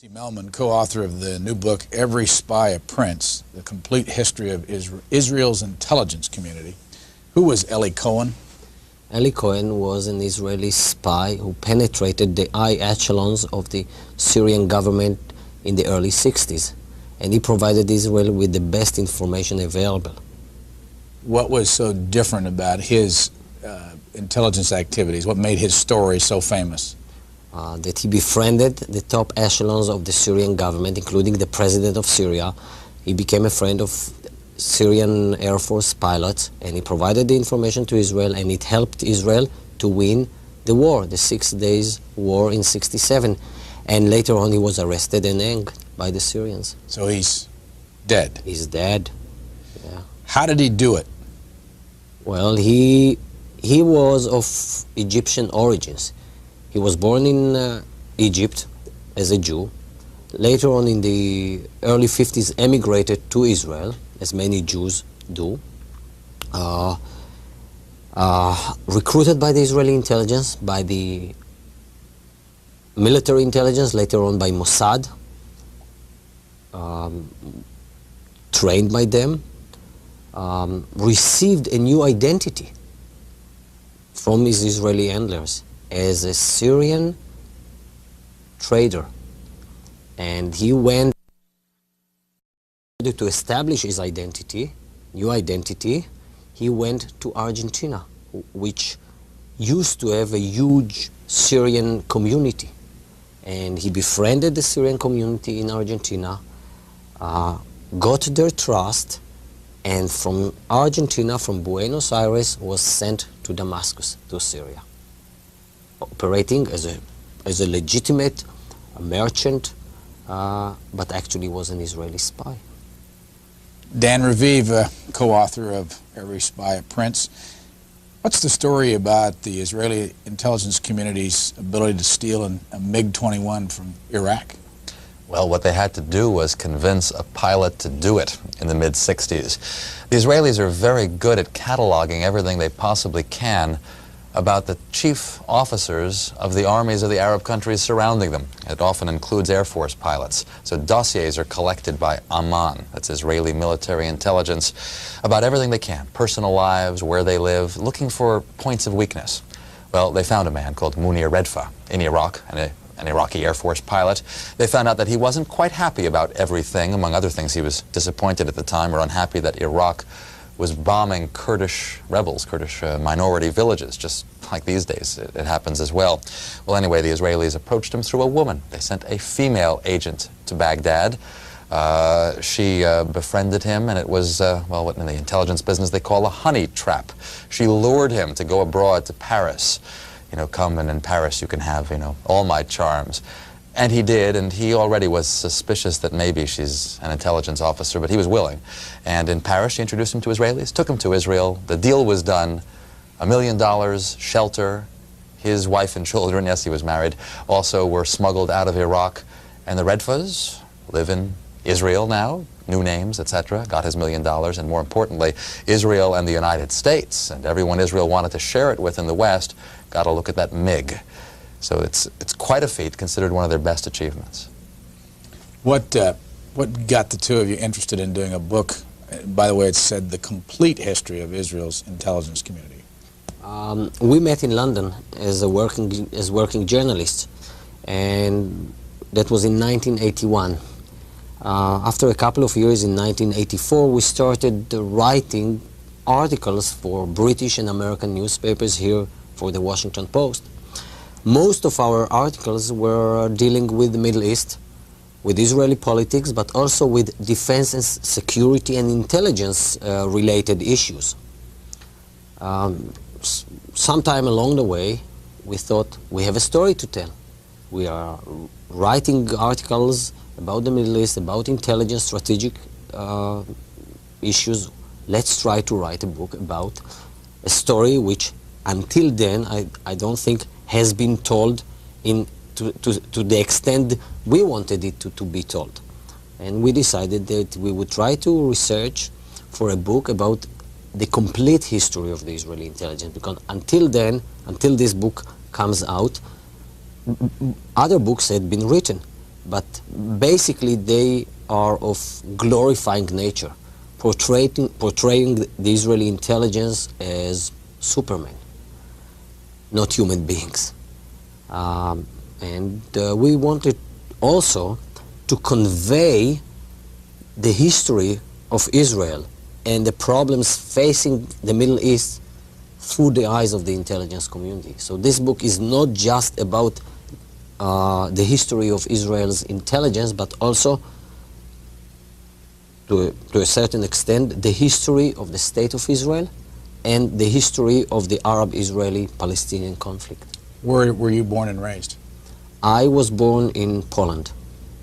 Melman, co-author of the new book, Every Spy a Prince, The Complete History of Israel's Intelligence Community. Who was Eli Cohen? Eli Cohen was an Israeli spy who penetrated the high echelons of the Syrian government in the early 60s, and he provided Israel with the best information available. What was so different about his intelligence activities? What made his story so famous? That he befriended the top echelons of the Syrian government, including the president of Syria. He became a friend of Syrian Air Force pilots, and he provided the information to Israel, and it helped Israel to win the war, the 6 Days War in '67. And later on he was arrested and hanged by the Syrians. So he's dead? He's dead, yeah. How did he do it? Well, he was of Egyptian origins. He was born in Egypt as a Jew. Later on in the early 50s emigrated to Israel, as many Jews do. Recruited by the Israeli intelligence, by the military intelligence, later on by Mossad. Trained by them. Received a new identity from his Israeli handlers as a Syrian trader, and he went to establish his identity, new identity. He went to Argentina, which used to have a huge Syrian community, and he befriended the Syrian community in Argentina, got their trust, and from Argentina, from Buenos Aires, was sent to Damascus, to Syria, operating as a legitimate merchant, but actually was an Israeli spy. Dan Raviv, co-author of Every Spy a Prince. What's the story about the Israeli intelligence community's ability to steal a MiG-21 from Iraq? Well, what they had to do was convince a pilot to do it in the mid-60s. The Israelis are very good at cataloging everything they possibly can about the chief officers of the armies of the Arab countries surrounding them. It often includes Air Force pilots. So dossiers are collected by Aman, that's Israeli military intelligence, about everything they can, personal lives, where they live, looking for points of weakness. Well, they found a man called Munir Redfa in Iraq, an Iraqi Air Force pilot. They found out that he wasn't quite happy about everything. Among other things, he was disappointed at the time or unhappy that Iraq was bombing Kurdish rebels, Kurdish minority villages, just like these days it happens as well. Well, anyway, the Israelis approached him through a woman. They sent a female agent to Baghdad. She befriended him, and it was, well, what in the intelligence business they call a honey trap. She lured him to go abroad to Paris. You know, come and in Paris you can have, you know, all my charms. And he did, and he already was suspicious that maybe she's an intelligence officer, but he was willing. And in Paris, she introduced him to Israelis, took him to Israel. The deal was done. $1 million, shelter. His wife and children, yes, he was married, also were smuggled out of Iraq. And the Redfas live in Israel now, new names, etc., got his $1 million, and more importantly, Israel and the United States, and everyone Israel wanted to share it with in the West, got a look at that MiG. So it's quite a feat, considered one of their best achievements. What got the two of you interested in doing a book? By the way, it said The Complete History of Israel's Intelligence Community. We met in London as working journalists, and that was in 1981. After a couple of years in 1984, we started writing articles for British and American newspapers here for the Washington Post. Most of our articles were dealing with the Middle East, with Israeli politics, but also with defense and security and intelligence related issues. Sometime along the way, we thought we have a story to tell. We are writing articles about the Middle East, about intelligence, strategic issues. Let's try to write a book about a story which, until then, I don't think has been told to the extent we wanted it to be told. And we decided that we would try to research for a book about the complete history of the Israeli intelligence, because until then, until this book comes out, other books had been written, but basically they are of glorifying nature, portraying the Israeli intelligence as supermen, not human beings. And we wanted also to convey the history of Israel and the problems facing the Middle East through the eyes of the intelligence community. So this book is not just about the history of Israel's intelligence, but also, to a certain extent, the history of the State of Israel and the history of the Arab-Israeli-Palestinian conflict. Where were you born and raised? I was born in Poland,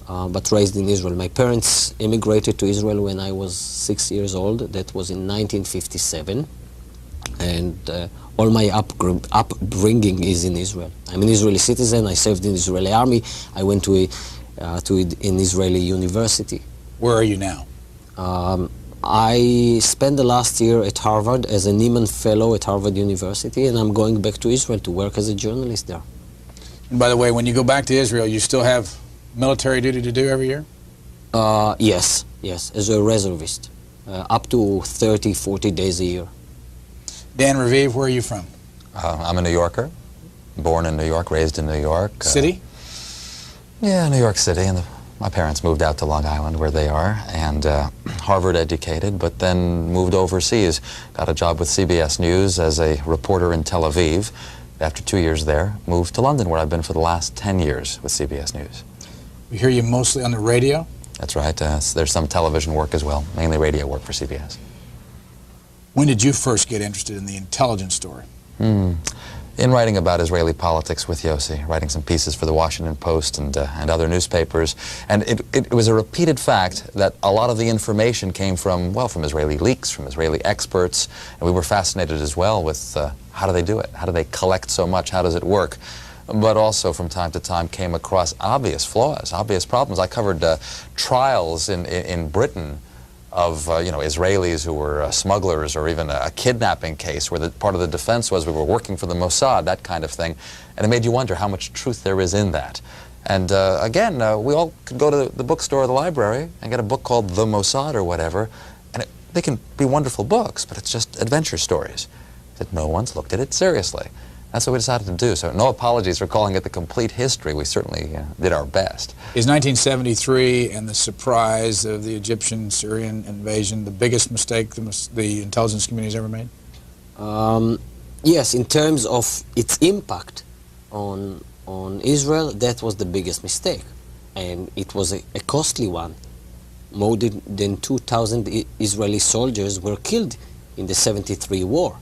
but raised in Israel. My parents immigrated to Israel when I was 6 years old. That was in 1957. And all my upbringing is in Israel. I'm an Israeli citizen. I served in the Israeli army. I went to an Israeli university. Where are you now? I spent the last year at Harvard as a Nieman Fellow at Harvard University, and I'm going back to Israel to work as a journalist there. And by the way, when you go back to Israel, you still have military duty to do every year? Yes, as a reservist, up to 30, 40 days a year. Dan Raviv, where are you from? I'm a New Yorker, born in New York, raised in New York. City? Yeah, New York City, and my parents moved out to Long Island, where they are, and Harvard educated, but then moved overseas. Got a job with CBS News as a reporter in Tel Aviv. After 2 years there, moved to London, where I've been for the last 10 years with CBS News. We hear you mostly on the radio? That's right. There's some television work as well, mainly radio work for CBS. When did you first get interested in the intelligence story? In writing about Israeli politics with Yossi, writing some pieces for the Washington Post and other newspapers. And it was a repeated fact that a lot of the information came from, well, from Israeli leaks, from Israeli experts. And we were fascinated as well with how do they do it? How do they collect so much? How does it work? But also from time to time came across obvious flaws, obvious problems. I covered trials in Britain of Israelis who were smugglers, or even a kidnapping case where part of the defense was we were working for the Mossad, that kind of thing. And it made you wonder how much truth there is in that. And again, we all could go to the bookstore or the library and get a book called The Mossad or whatever, and they can be wonderful books, but it's just adventure stories that no one's looked at it seriously. That's what we decided to do. So no apologies for calling it the complete history. We certainly did our best. Is 1973 and the surprise of the Egyptian-Syrian invasion the biggest mistake the intelligence community has ever made? Yes, in terms of its impact on Israel, that was the biggest mistake. And it was a costly one. More than 2,000 Israeli soldiers were killed in the 73 war.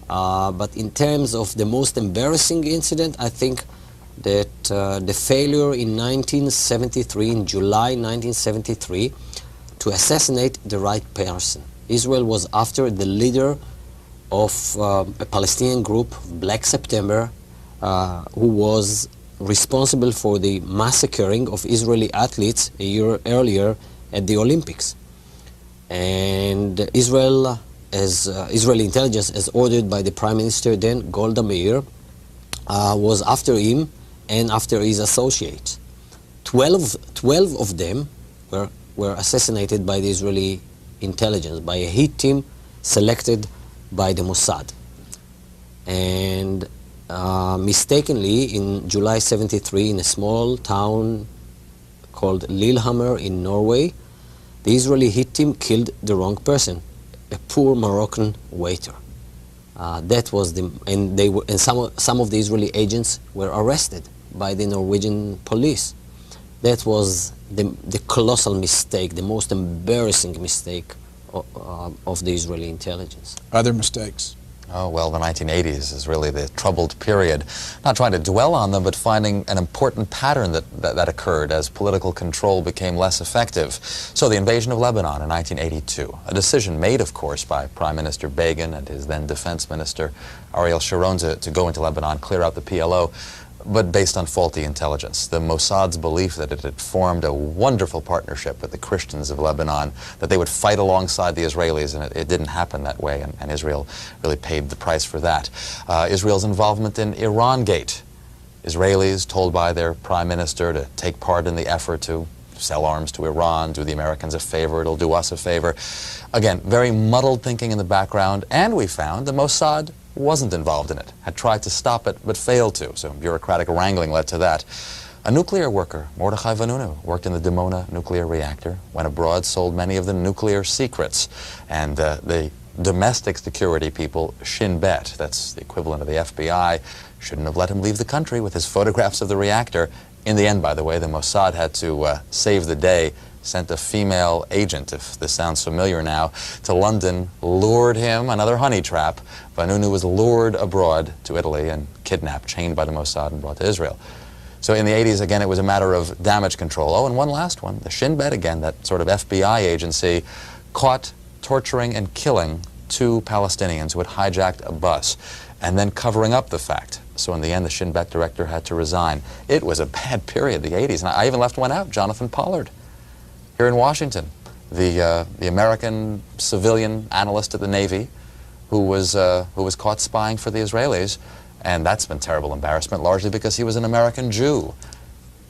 But in terms of the most embarrassing incident, I think that the failure in 1973, in July 1973, to assassinate the right person. Israel was after the leader of a Palestinian group, Black September, who was responsible for the massacring of Israeli athletes a year earlier at the Olympics. And Israel, as Israeli intelligence, as ordered by the Prime Minister then, Golda Meir, was after him and after his associates. 12 of them were assassinated by the Israeli intelligence, by a hit team selected by the Mossad. And mistakenly, in July 73, in a small town called Lillehammer in Norway, the Israeli hit team killed the wrong person, a poor Moroccan waiter. That was and some of the Israeli agents were arrested by the Norwegian police. That was the colossal mistake, the most embarrassing mistake of the Israeli intelligence. Other mistakes? Oh, well, the 1980s is really the troubled period. Not trying to dwell on them, but finding an important pattern that occurred as political control became less effective. So the invasion of Lebanon in 1982, a decision made, of course, by Prime Minister Begin and his then Defense Minister Ariel Sharon to go into Lebanon, clear out the PLO, but based on faulty intelligence. The Mossad's belief that it had formed a wonderful partnership with the Christians of Lebanon, that they would fight alongside the Israelis, and it didn't happen that way, and Israel really paid the price for that. Israel's involvement in Iran-gate, Israelis told by their prime minister to take part in the effort to sell arms to Iran, do the Americans a favor, it'll do us a favor. Again, very muddled thinking in the background, and we found the Mossad wasn't involved in it, had tried to stop it but failed to, so bureaucratic wrangling led to that. A nuclear worker, Mordechai Vanunu, worked in the Dimona nuclear reactor, went abroad, sold many of the nuclear secrets, and the domestic security people, Shin, that's the equivalent of the FBI, shouldn't have let him leave the country with his photographs of the reactor. In the end, by the way, the Mossad had to save the day, sent a female agent, if this sounds familiar now, to London, lured him, another honey trap. Vanunu was lured abroad to Italy and kidnapped, chained by the Mossad and brought to Israel. So in the 80s, again, it was a matter of damage control. Oh, and one last one, the Shin again, that sort of FBI agency, caught torturing and killing 2 Palestinians who had hijacked a bus, and then covering up the fact. So in the end, the Shin Bet director had to resign. It was a bad period, the 80s. And I even left one out, Jonathan Pollard, here in Washington, the American civilian analyst at the Navy who was caught spying for the Israelis. And that's been terrible embarrassment, largely because he was an American Jew.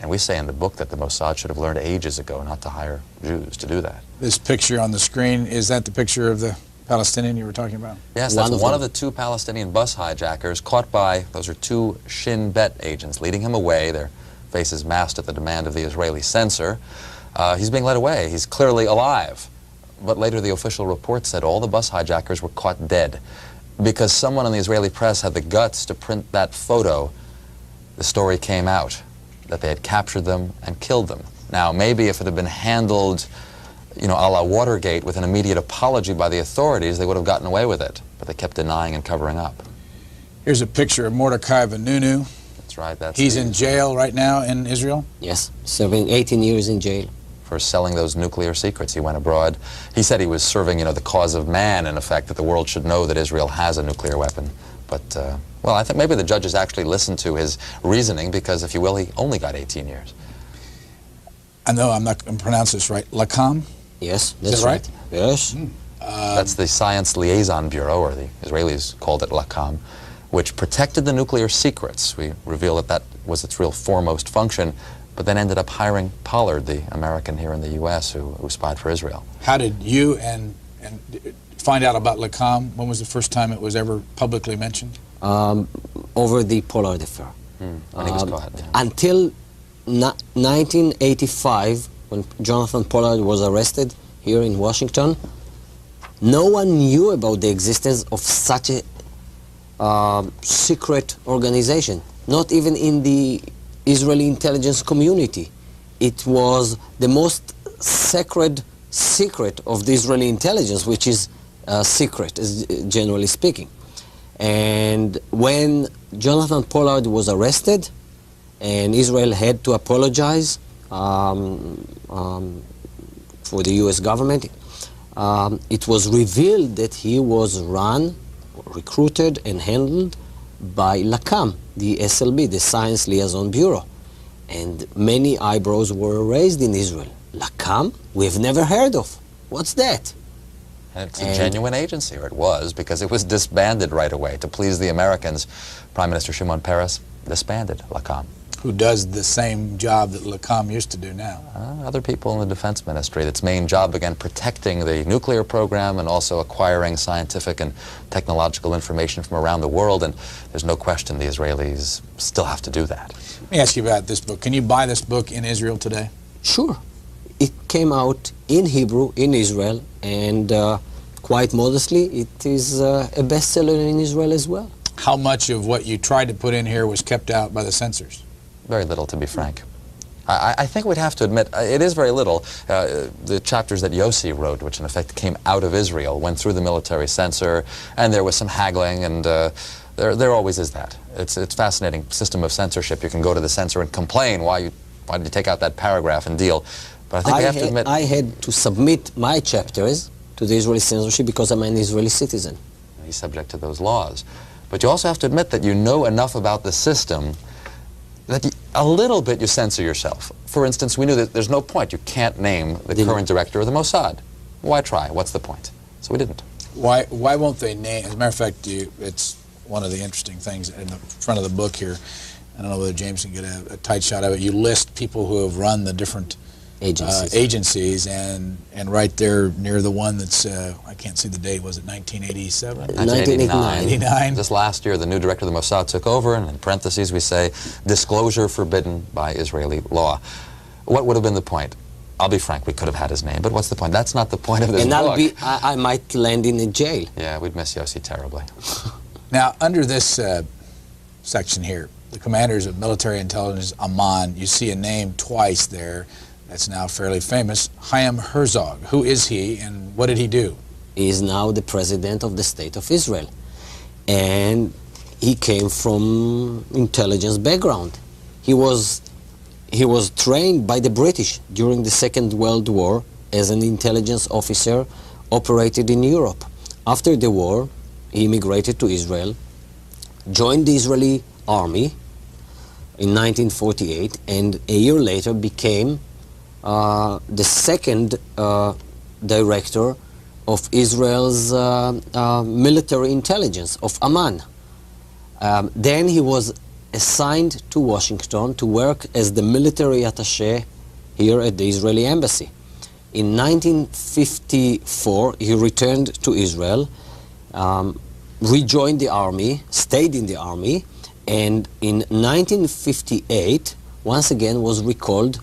And we say in the book that the Mossad should have learned ages ago not to hire Jews to do that. This picture on the screen, is that the picture of the Palestinian you were talking about? Yes, that's one of the 2 Palestinian bus hijackers caught by, those are 2 Shin Bet agents, leading him away, their faces masked at the demand of the Israeli censor. He's being led away. He's clearly alive. But later the official report said all the bus hijackers were caught dead because someone in the Israeli press had the guts to print that photo. The story came out that they had captured them and killed them. Now, maybe if it had been handled, you know, a la Watergate with an immediate apology by the authorities, they would have gotten away with it. But they kept denying and covering up. Here's a picture of Mordechai Vanunu. That's right. He's in jail right now in Israel? Yes, serving 18 years in jail. For selling those nuclear secrets. He went abroad. He said he was serving, you know, the cause of man, in effect, that the world should know that Israel has a nuclear weapon. But, well, I think maybe the judges actually listened to his reasoning because, if you will, he only got 18 years. I know I'm not going to pronounce this right. LACAM? Yes, that's Is that right. Yes. That's the Science Liaison Bureau, or the Israelis called it LACAM, which protected the nuclear secrets. We reveal that that was its real foremost function, but then ended up hiring Pollard, the American here in the U.S. who spied for Israel. How did you and find out about LACAM? When was the first time it was ever publicly mentioned? Over the Pollard affair. When he was caught. Yeah. Until 1985, when Jonathan Pollard was arrested here in Washington, no one knew about the existence of such a secret organization, not even in the Israeli intelligence community. It was the most sacred secret of the Israeli intelligence, which is secret, generally speaking. And when Jonathan Pollard was arrested, and Israel had to apologize for the U.S. government, it was revealed that he was recruited and handled by LACAM, the SLB, the Science Liaison Bureau. And many eyebrows were raised in Israel. LACAM? We've never heard of. What's that? And it's a genuine agency, or it was, because it was disbanded right away. To please the Americans, Prime Minister Shimon Peres disbanded LACAM. Who does the same job that LACAM used to do now? Other people in the Defense Ministry. Its main job, again, protecting the nuclear program and also acquiring scientific and technological information from around the world. And there's no question the Israelis still have to do that. Let me ask you about this book. Can you buy this book in Israel today? Sure. It came out in Hebrew in Israel, and quite modestly, it is a bestseller in Israel as well. How much of what you tried to put in here was kept out by the censors? Very little, to be frank. I think we'd have to admit, it is very little. The chapters that Yossi wrote, which in effect came out of Israel, went through the military censor, and there was some haggling, and there always is that. It's a fascinating system of censorship. You can go to the censor and complain, why did you take out that paragraph and deal? But I think we have to admit... I had to submit my chapters to the Israeli censorship because I'm an Israeli citizen. He's subject to those laws. But you also have to admit that you know enough about the system that a little bit you censor yourself. For instance, we knew that there's no point. You can't name the current director of the Mossad. Why try? What's the point? So we didn't. Why won't they name... As a matter of fact, it's one of the interesting things in the front of the book here. I don't know whether James can get a tight shot of it. You list people who have run the different agencies, and right there near the one that's, I can't see the date, was it 1987? 1989. Just last year, the new director of the Mossad took over, and in parentheses we say, disclosure forbidden by Israeli law. What would have been the point? I'll be frank, we could have had his name, but what's the point? That's not the point of this book. I might land in a jail. Yeah, we'd miss Yossi terribly. Now, under this section here, the commanders of military intelligence, Aman, you see a name twice there that's now fairly famous, Chaim Herzog. Who is he, and what did he do? He is now the president of the State of Israel. And he came from intelligence background. He was trained by the British during the Second World War as an intelligence officer, operated in Europe. After the war, he immigrated to Israel, joined the Israeli army in 1948, and a year later became the second director of Israel's military intelligence, of Aman. Then he was assigned to Washington to work as the military attaché here at the Israeli embassy. In 1954, he returned to Israel, rejoined the army, stayed in the army, and in 1958, once again was recalled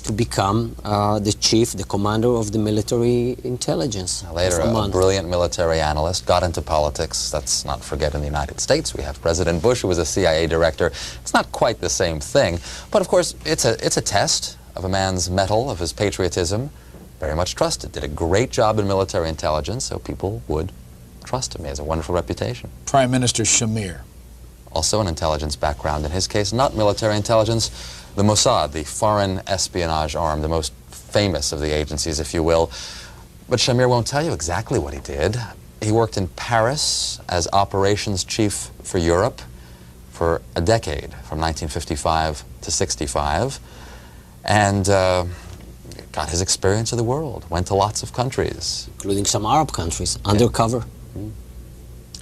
to become the commander of the military intelligence. Later, a brilliant military analyst, got into politics. Let's not forget, in the United States, we have President Bush, who was a CIA director. It's not quite the same thing, but of course, it's a test of a man's mettle, of his patriotism. Very much trusted. Did a great job in military intelligence, so people would trust him. He has a wonderful reputation. Prime Minister Shamir. Also an intelligence background. In his case, not military intelligence, the Mossad, the foreign espionage arm, the most famous of the agencies, if you will. But Shamir won't tell you exactly what he did. He worked in Paris as operations chief for Europe for a decade, from 1955 to 65, and got his experience of the world, went to lots of countries. Including some Arab countries, undercover.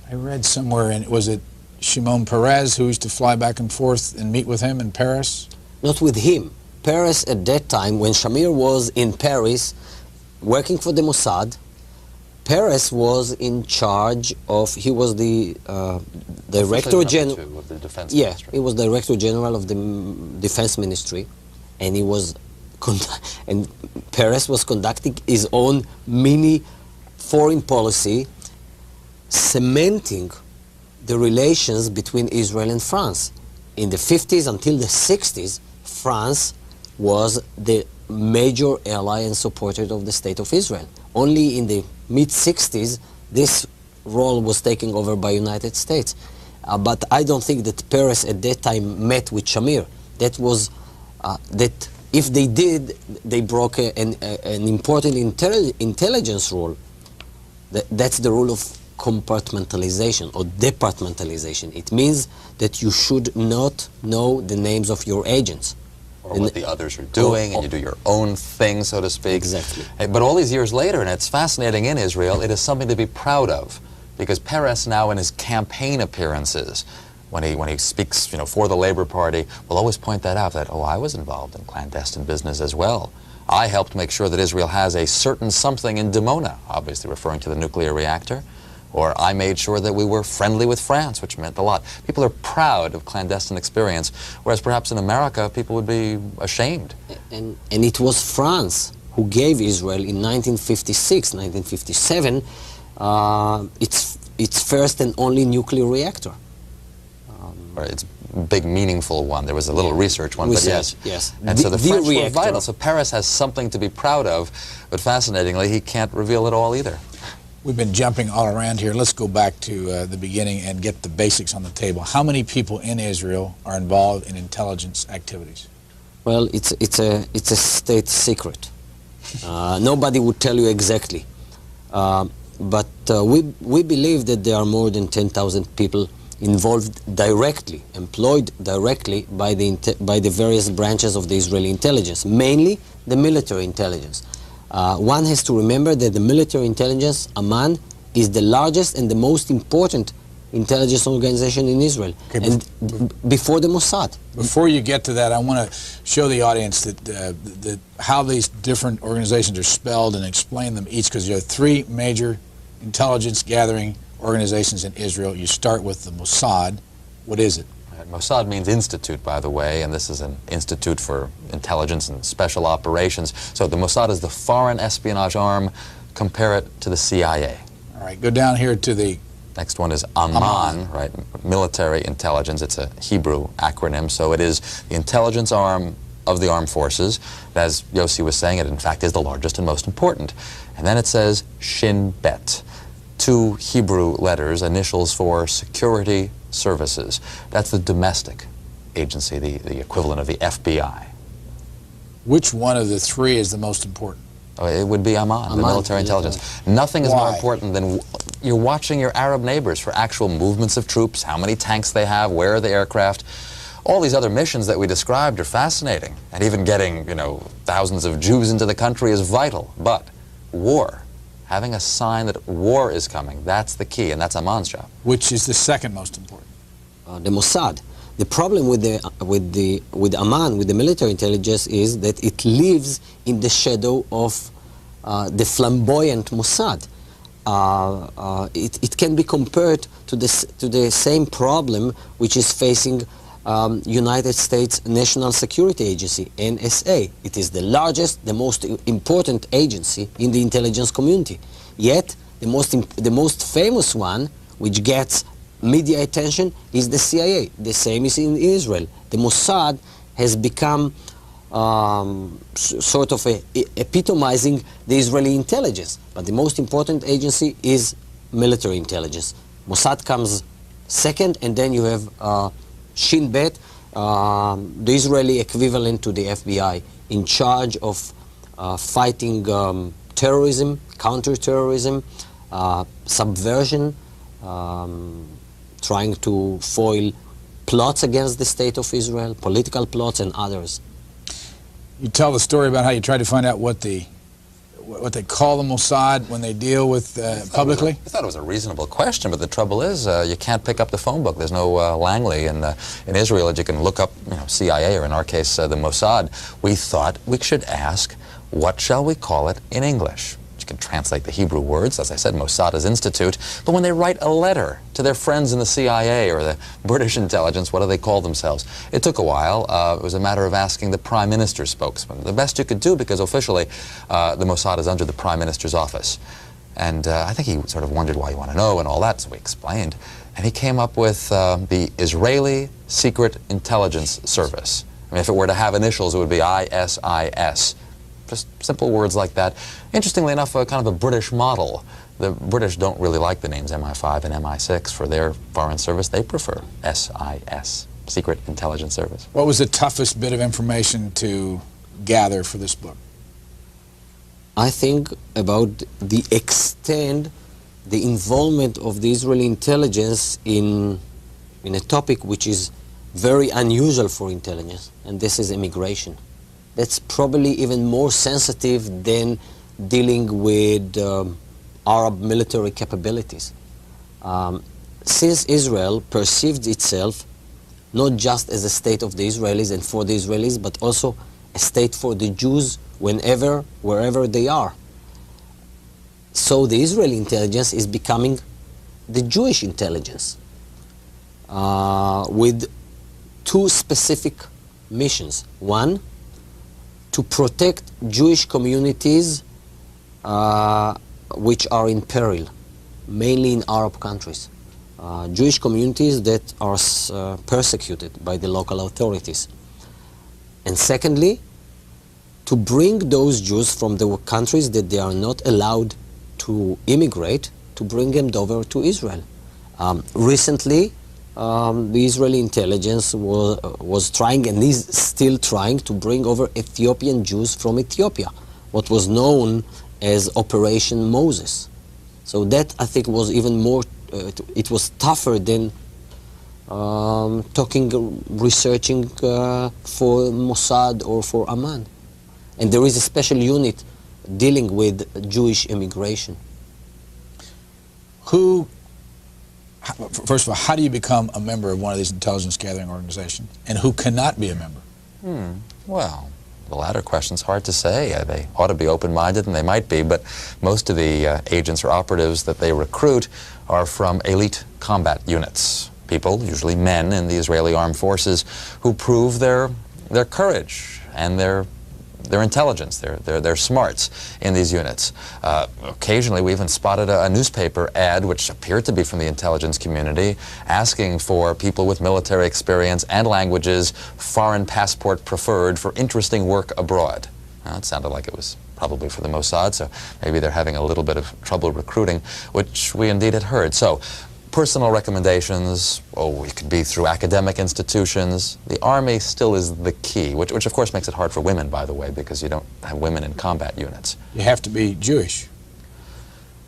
I read somewhere, was it Shimon Peres who used to fly back and forth and meet with him in Paris? Not with him. Paris at that time, when Shamir was in Paris working for the Mossad, Peres was in charge of, he was the Director General of the Defense Ministry. He was Director General of the Defense Ministry, and he was and Peres was conducting his own mini foreign policy, cementing the relations between Israel and France. In the 50s until the 60s, France was the major ally and supporter of the State of Israel. Only in the mid-60s, this role was taken over by United States. But I don't think that Peres at that time met with Shamir. That was, that if they did, they broke an important intelligence rule. That's the rule of compartmentalization or departmentalization. It means that you should not know the names of your agents. Or what the others are doing, and you do your own thing, so to speak. Exactly. But all these years later, and it's fascinating in Israel, it is something to be proud of, because Peres now in his campaign appearances, when he speaks, for the Labor Party, will always point that out, that, oh, I was involved in clandestine business as well. I helped make sure that Israel has a certain something in Dimona, obviously referring to the nuclear reactor. Or I made sure that we were friendly with France, which meant a lot. People are proud of clandestine experience, whereas perhaps in America, people would be ashamed. And it was France who gave Israel in 1956, 1957, its first and only nuclear reactor. Its big, meaningful one. There was a little research one, but yes. Yes. And so the French were vital. So Peres has something to be proud of, but fascinatingly, he can't reveal it all either. We've been jumping all around here. Let's go back to the beginning and get the basics on the table. How many people in Israel are involved in intelligence activities? Well, it's a state secret. Nobody would tell you exactly. But we believe that there are more than 10,000 people involved directly, employed directly by the various branches of the Israeli intelligence, mainly the military intelligence. One has to remember that the military intelligence, Aman, is the largest and the most important intelligence organization in Israel, Okay, and before the Mossad. Before you get to that, I want to show the audience that how these different organizations are spelled and explain them each, because there are three major intelligence gathering organizations in Israel. You start with the Mossad. What is it? Mossad means institute, by the way, and this is an institute for intelligence and special operations. So the Mossad is the foreign espionage arm. Compare it to the CIA. All right, go down here to the... Next one is Aman, right? Military intelligence. It's a Hebrew acronym, so it is the intelligence arm of the armed forces. As Yossi was saying, it in fact is the largest and most important. And then it says Shin Bet, two Hebrew letters, initials for security services. That's the domestic agency, the equivalent of the FBI. Which one of the three is the most important? It would be Aman, the military intelligence. Nothing is more important than you're watching your Arab neighbors for actual movements of troops, how many tanks they have, where are the aircraft. All these other missions that we described are fascinating, and even getting, you know, thousands of Jews into the country is vital. But war, having a sign that war is coming, that's the key, and that's Aman's job. Which is the second most important? The Mossad. The problem with Aman, with the military intelligence, is that it lives in the shadow of the flamboyant Mossad. It can be compared to the same problem which is facing United States National Security Agency, NSA. It is the largest, the most important agency in the intelligence community. Yet, the most famous one, which gets media attention, is the CIA. The same is in Israel. The Mossad has become sort of epitomizing the Israeli intelligence. But the most important agency is military intelligence. Mossad comes second, and then you have Shin Bet, the Israeli equivalent to the FBI, in charge of fighting terrorism, counter-terrorism, subversion, trying to foil plots against the state of Israel, political plots and others. You tell the story about how you tried to find out what they call the Mossad when they deal with publicly? I thought it was a reasonable question, but the trouble is you can't pick up the phone book. There's no Langley in Israel that you can look up, you know, CIA, or in our case the Mossad. We thought we should ask, what shall we call it in English? You can translate the Hebrew words. As I said, Mossad is institute. But when they write a letter to their friends in the CIA or the British intelligence, what do they call themselves? It took a while. It was a matter of asking the Prime Minister's spokesman. The best you could do, because officially the Mossad is under the Prime Minister's office. And I think he sort of wondered why you want to know and all that, so we explained. And he came up with the Israeli Secret Intelligence Service. I mean, if it were to have initials, it would be ISIS. Just simple words like that. Interestingly enough, kind of a British model. The British don't really like the names MI5 and MI6 for their foreign service. They prefer SIS, Secret Intelligence Service. What was the toughest bit of information to gather for this book? I think about the extent, the involvement of the Israeli intelligence in a topic which is very unusual for intelligence, and this is immigration. That's probably even more sensitive than dealing with Arab military capabilities. Since Israel perceived itself not just as a state of the Israelis and for the Israelis, but also a state for the Jews whenever, wherever they are. So the Israeli intelligence is becoming the Jewish intelligence with two specific missions. One, to protect Jewish communities which are in peril, mainly in Arab countries. Jewish communities that are persecuted by the local authorities. And secondly, to bring those Jews from the countries that they are not allowed to immigrate, to bring them over to Israel. Recently, the Israeli intelligence was trying, and is still trying, to bring over Ethiopian Jews from Ethiopia, what was known as Operation Moses. So that, I think, was even more, it was tougher than researching for Mossad or for Aman. And there is a special unit dealing with Jewish immigration. First of all, how do you become a member of one of these intelligence gathering organizations, and who cannot be a member? Well, the latter question's hard to say. They ought to be open-minded, and they might be, but most of the agents or operatives that they recruit are from elite combat units. People, usually men in the Israeli armed forces, who prove their courage and their intelligence, their smarts in these units. Occasionally we even spotted a newspaper ad which appeared to be from the intelligence community asking for people with military experience and languages, foreign passport preferred, for interesting work abroad. It sounded like it was probably for the Mossad, so maybe they're having a little bit of trouble recruiting, which we indeed had heard. So, personal recommendations, it could be through academic institutions. The Army still is the key, which of course makes it hard for women, by the way, because you don't have women in combat units. You have to be Jewish.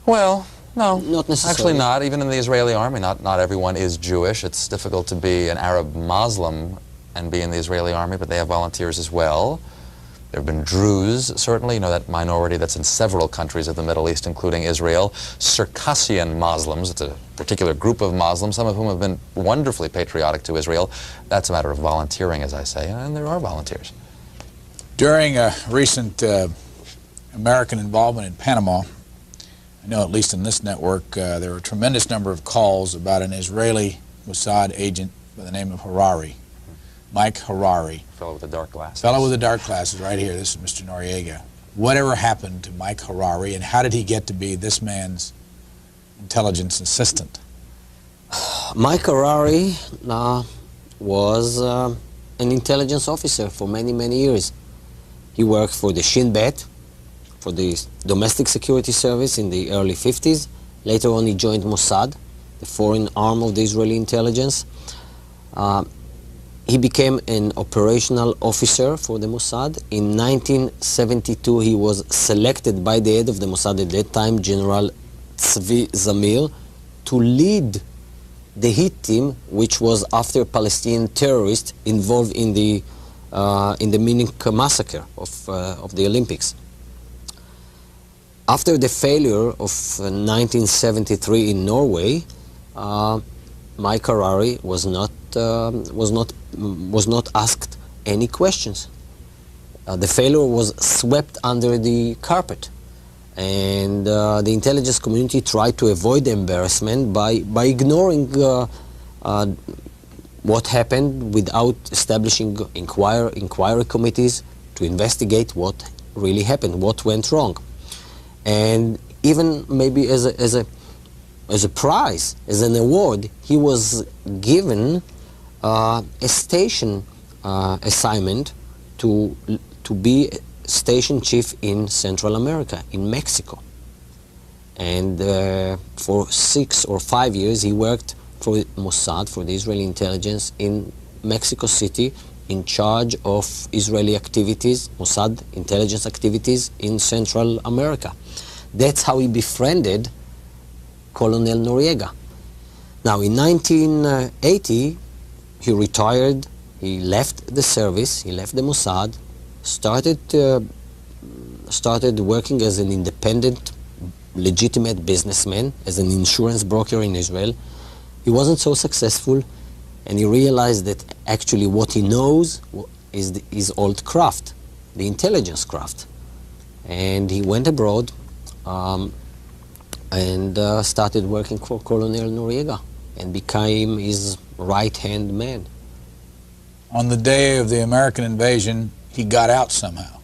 Well, no. Not necessarily. Actually not. Even in the Israeli Army, not everyone is Jewish. It's difficult to be an Arab Muslim and be in the Israeli Army, but they have volunteers as well. There have been Druze, certainly, you know, that minority that's in several countries of the Middle East, including Israel. Circassian Muslims, it's a particular group of Muslims, some of whom have been wonderfully patriotic to Israel. That's a matter of volunteering, as I say, and there are volunteers. During a recent American involvement in Panama, I know at least in this network, there were a tremendous number of calls about an Israeli Mossad agent by the name of Harari. Mike Harari. Fellow with the dark glasses. Fellow with the dark glasses, right here. This is Mr. Noriega. Whatever happened to Mike Harari, and how did he get to be this man's intelligence assistant? Mike Harari was an intelligence officer for many, many years. He worked for the Shin, for the domestic security service in the early 50s. Later on he joined Mossad, the foreign arm of the Israeli intelligence. He became an operational officer for the Mossad. In 1972, he was selected by the head of the Mossad at that time, General Tzvi Zamir, to lead the hit team, which was after Palestinian terrorists involved in the Munich massacre of the Olympics. After the failure of 1973 in Norway, Mike Harari was not asked any questions. The failure was swept under the carpet, and the intelligence community tried to avoid the embarrassment by ignoring what happened without establishing inquiry committees to investigate what really happened, what went wrong. And even maybe as a prize, as an award, he was given a station assignment to be station chief in Central America, in Mexico. And for 6 or 5 years he worked for Mossad, for the Israeli intelligence, in Mexico City, in charge of Israeli activities, Mossad intelligence activities in Central America. That's how he befriended Colonel Noriega. Now, in 1980, he retired, he left the service, he left the Mossad, started working as an independent, legitimate businessman, as an insurance broker in Israel. He wasn't so successful, and he realized that actually what he knows is his old craft, the intelligence craft. And he went abroad and started working for Colonel Noriega and became his right-hand man. On the day of the American invasion, he got out somehow.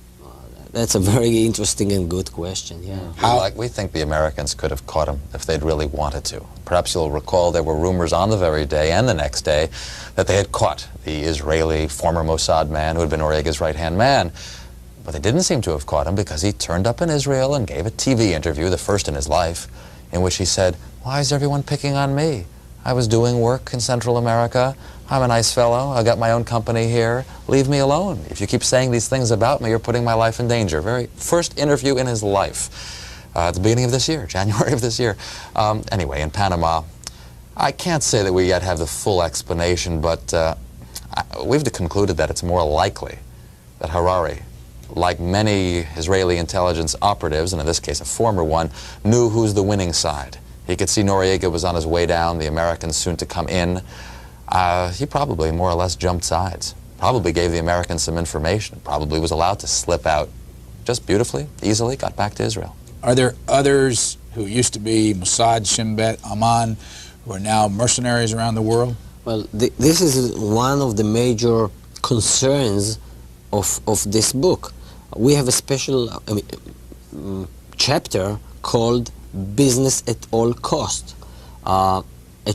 That's a very interesting and good question, yeah. We think the Americans could have caught him if they'd really wanted to. Perhaps you'll recall there were rumors on the very day and the next day that they had caught the Israeli former Mossad man who had been Noriega's right-hand man. But they didn't seem to have caught him because he turned up in Israel and gave a TV interview, the first in his life, in which he said, "Why is everyone picking on me? I was doing work in Central America. I'm a nice fellow. I got my own company here. Leave me alone. If you keep saying these things about me, you're putting my life in danger." Very first interview in his life at the beginning of this year, January of this year. Anyway, in Panama, I can't say that we yet have the full explanation, but we've concluded that it's more likely that Harari, like many Israeli intelligence operatives, and in this case a former one, knew who's the winning side. He could see Noriega was on his way down, the Americans soon to come in. He probably more or less jumped sides, probably gave the Americans some information, probably was allowed to slip out just beautifully, easily, got back to Israel. Are there others who used to be Mossad, Shin, Aman, who are now mercenaries around the world? Well, this is one of the major concerns of this book. We have a special chapter called Business at All Cost, a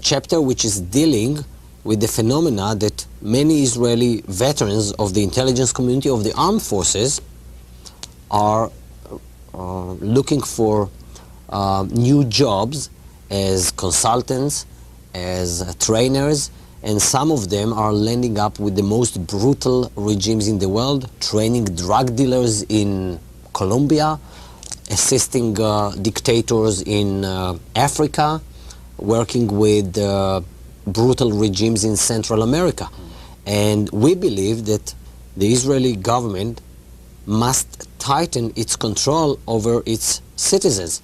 chapter which is dealing with the phenomena that many Israeli veterans of the intelligence community of the armed forces are looking for new jobs as consultants, as trainers, and some of them are landing up with the most brutal regimes in the world, training drug dealers in Colombia, assisting dictators in Africa, working with brutal regimes in Central America. And we believe that the Israeli government must tighten its control over its citizens.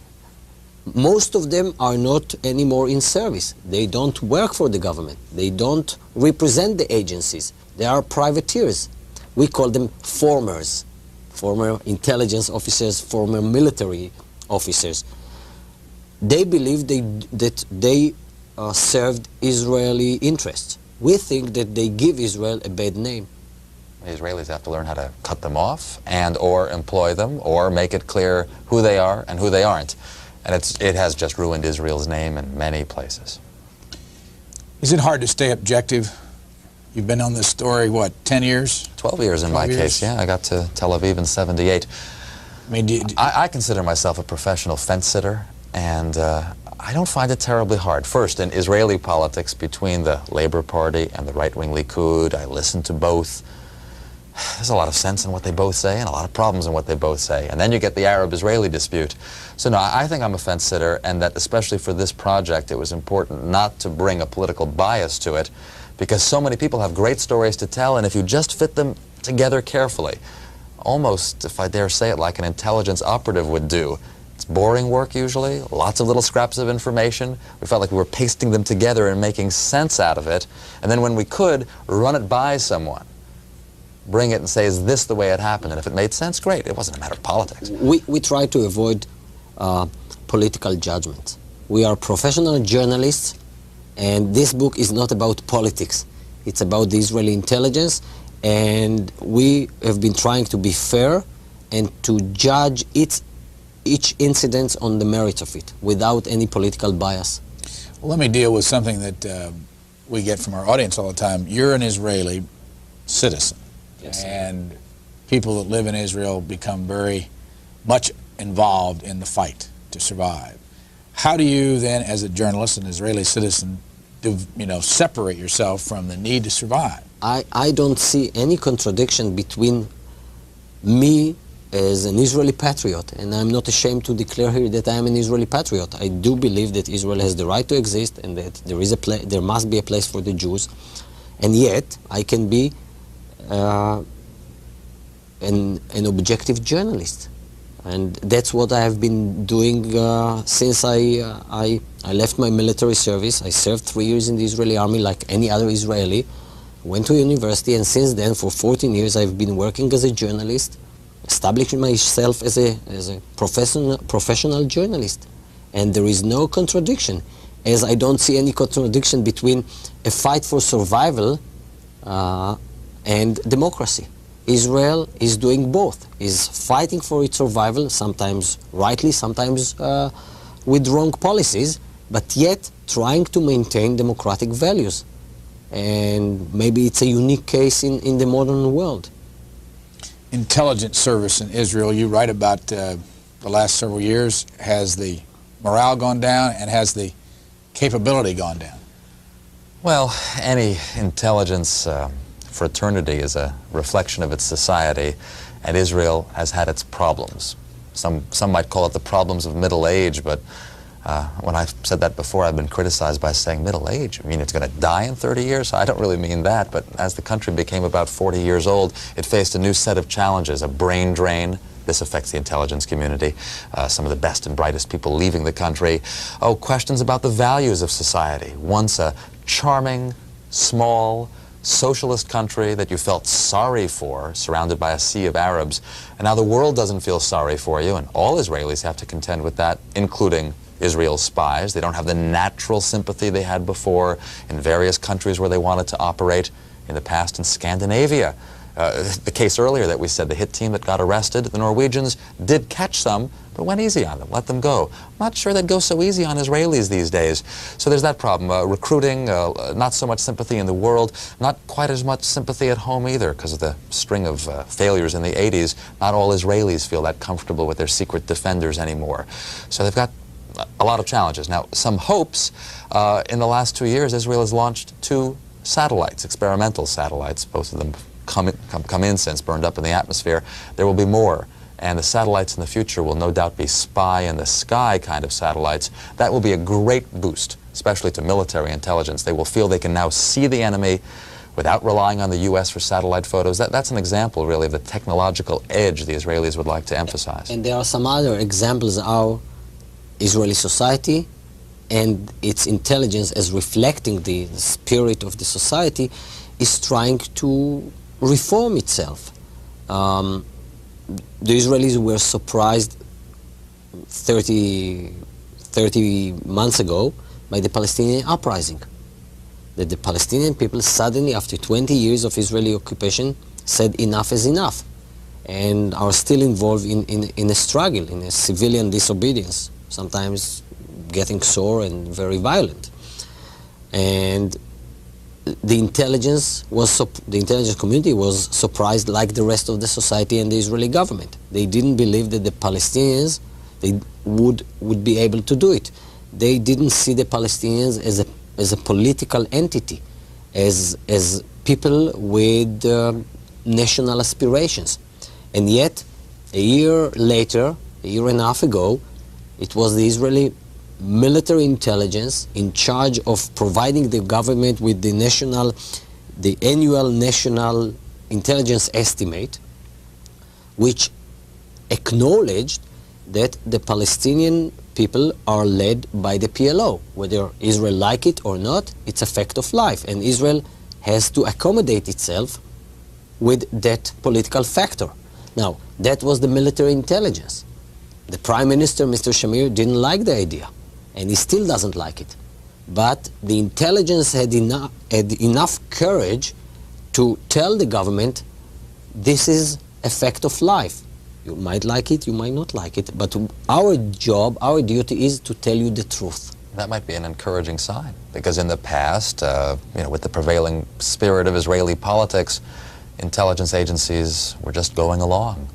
Most of them are not anymore in service. They don't work for the government. They don't represent the agencies. They are privateers. We call them formers, former intelligence officers, former military officers. They believe that they served Israeli interests. We think that they give Israel a bad name. The Israelis have to learn how to cut them off and or employ them or make it clear who they are and who they aren't. And it has just ruined Israel's name in many places. Is it hard to stay objective? You've been on this story, what, 10 years? 12 years in my case, yeah. I got to Tel Aviv in '78. I mean, I consider myself a professional fence sitter, and I don't find it terribly hard. First, in Israeli politics, between the Labor Party and the right-wing Likud, I listen to both. There's a lot of sense in what they both say and a lot of problems in what they both say. And then you get the Arab-Israeli dispute. So no, I think I'm a fence sitter, and that especially for this project it was important not to bring a political bias to it, because so many people have great stories to tell, and if you just fit them together carefully, almost, if I dare say it, like an intelligence operative would do. It's boring work usually, lots of little scraps of information. We felt like we were pasting them together and making sense out of it, and then when we could, run it by someone. Bring it and say, is this the way it happened? And if it made sense, great. It wasn't a matter of politics. We try to avoid political judgment. We are professional journalists, and this book is not about politics. It's about the Israeli intelligence, and we have been trying to be fair and to judge each incident on the merits of it without any political bias. Well, let me deal with something that we get from our audience all the time. You're an Israeli citizen. Yes, and people that live in Israel become very much involved in the fight to survive. How do you then, as a journalist, an Israeli citizen, separate yourself from the need to survive? I don't see any contradiction between me as an Israeli patriot, and I'm not ashamed to declare here that I am an Israeli patriot. I do believe that Israel has the right to exist and that there must be a place for the Jews, and yet I can be an objective journalist, and that's what I have been doing since I left my military service. I served 3 years in the Israeli army like any other Israeli, went to university, and since then for 14 years I've been working as a journalist, establishing myself as a professional journalist, and there is no contradiction, as I don't see any contradiction between a fight for survival and democracy. Israel is doing both, is fighting for its survival, sometimes rightly, sometimes with wrong policies, but yet trying to maintain democratic values. And maybe it's a unique case in the modern world. Intelligence service in Israel, you write about the last several years. Has the morale gone down, and has the capability gone down? Well, any intelligence fraternity is a reflection of its society, and Israel has had its problems. Some might call it the problems of middle age, but when I've said that before, I've been criticized by saying middle age. I mean, it's going to die in 30 years? I don't really mean that, but as the country became about 40 years old, it faced a new set of challenges, a brain drain, This affects the intelligence community, some of the best and brightest people leaving the country. Oh, questions about the values of society. Once a charming, small, socialist country that you felt sorry for, surrounded by a sea of Arabs, and now the world doesn't feel sorry for you, and all Israelis have to contend with that, including Israel's spies. They don't have the natural sympathy they had before in various countries where they wanted to operate in the past in Scandinavia. The case earlier that we said, the hit team that got arrested, the Norwegians did catch some, but went easy on them, let them go. I'm not sure they'd go so easy on Israelis these days. So there's that problem. Recruiting, not so much sympathy in the world, not quite as much sympathy at home either because of the string of failures in the 80s. Not all Israelis feel that comfortable with their secret defenders anymore. So they've got a lot of challenges. Now, some hopes. In the last 2 years, Israel has launched 2 satellites, experimental satellites. Both of them come in since, burned up in the atmosphere. There will be more, and the satellites in the future will no doubt be spy in the sky kind of satellites. That will be a great boost, especially to military intelligence. They will feel they can now see the enemy without relying on the U.S. for satellite photos. That's an example, really, of the technological edge the Israelis would like to emphasize. And there are some other examples how Israeli society and its intelligence, as reflecting the spirit of the society, is trying to reform itself. The Israelis were surprised 30 months ago by the Palestinian uprising. That the Palestinian people suddenly, after 20 years of Israeli occupation, said enough is enough, and are still involved in a struggle, in a civilian disobedience, sometimes getting sore and very violent. And the intelligence community was surprised, like the rest of the society and the Israeli government. They didn't believe that the Palestinians would be able to do it. They didn't see the Palestinians as a political entity, as people with national aspirations. And yet, a year later, a year and a half ago, it was the Israeli military intelligence in charge of providing the government with the annual national intelligence estimate, which acknowledged that the Palestinian people are led by the PLO. Whether Israel like it or not, it's a fact of life, and Israel has to accommodate itself with that political factor. Now, that was the military intelligence. The Prime Minister, Mr. Shamir, didn't like the idea, and he still doesn't like it. But the intelligence had enough courage to tell the government, this is a fact of life. You might like it, you might not like it, but our job, our duty is to tell you the truth. That might be an encouraging sign, because in the past, with the prevailing spirit of Israeli politics, intelligence agencies were just going along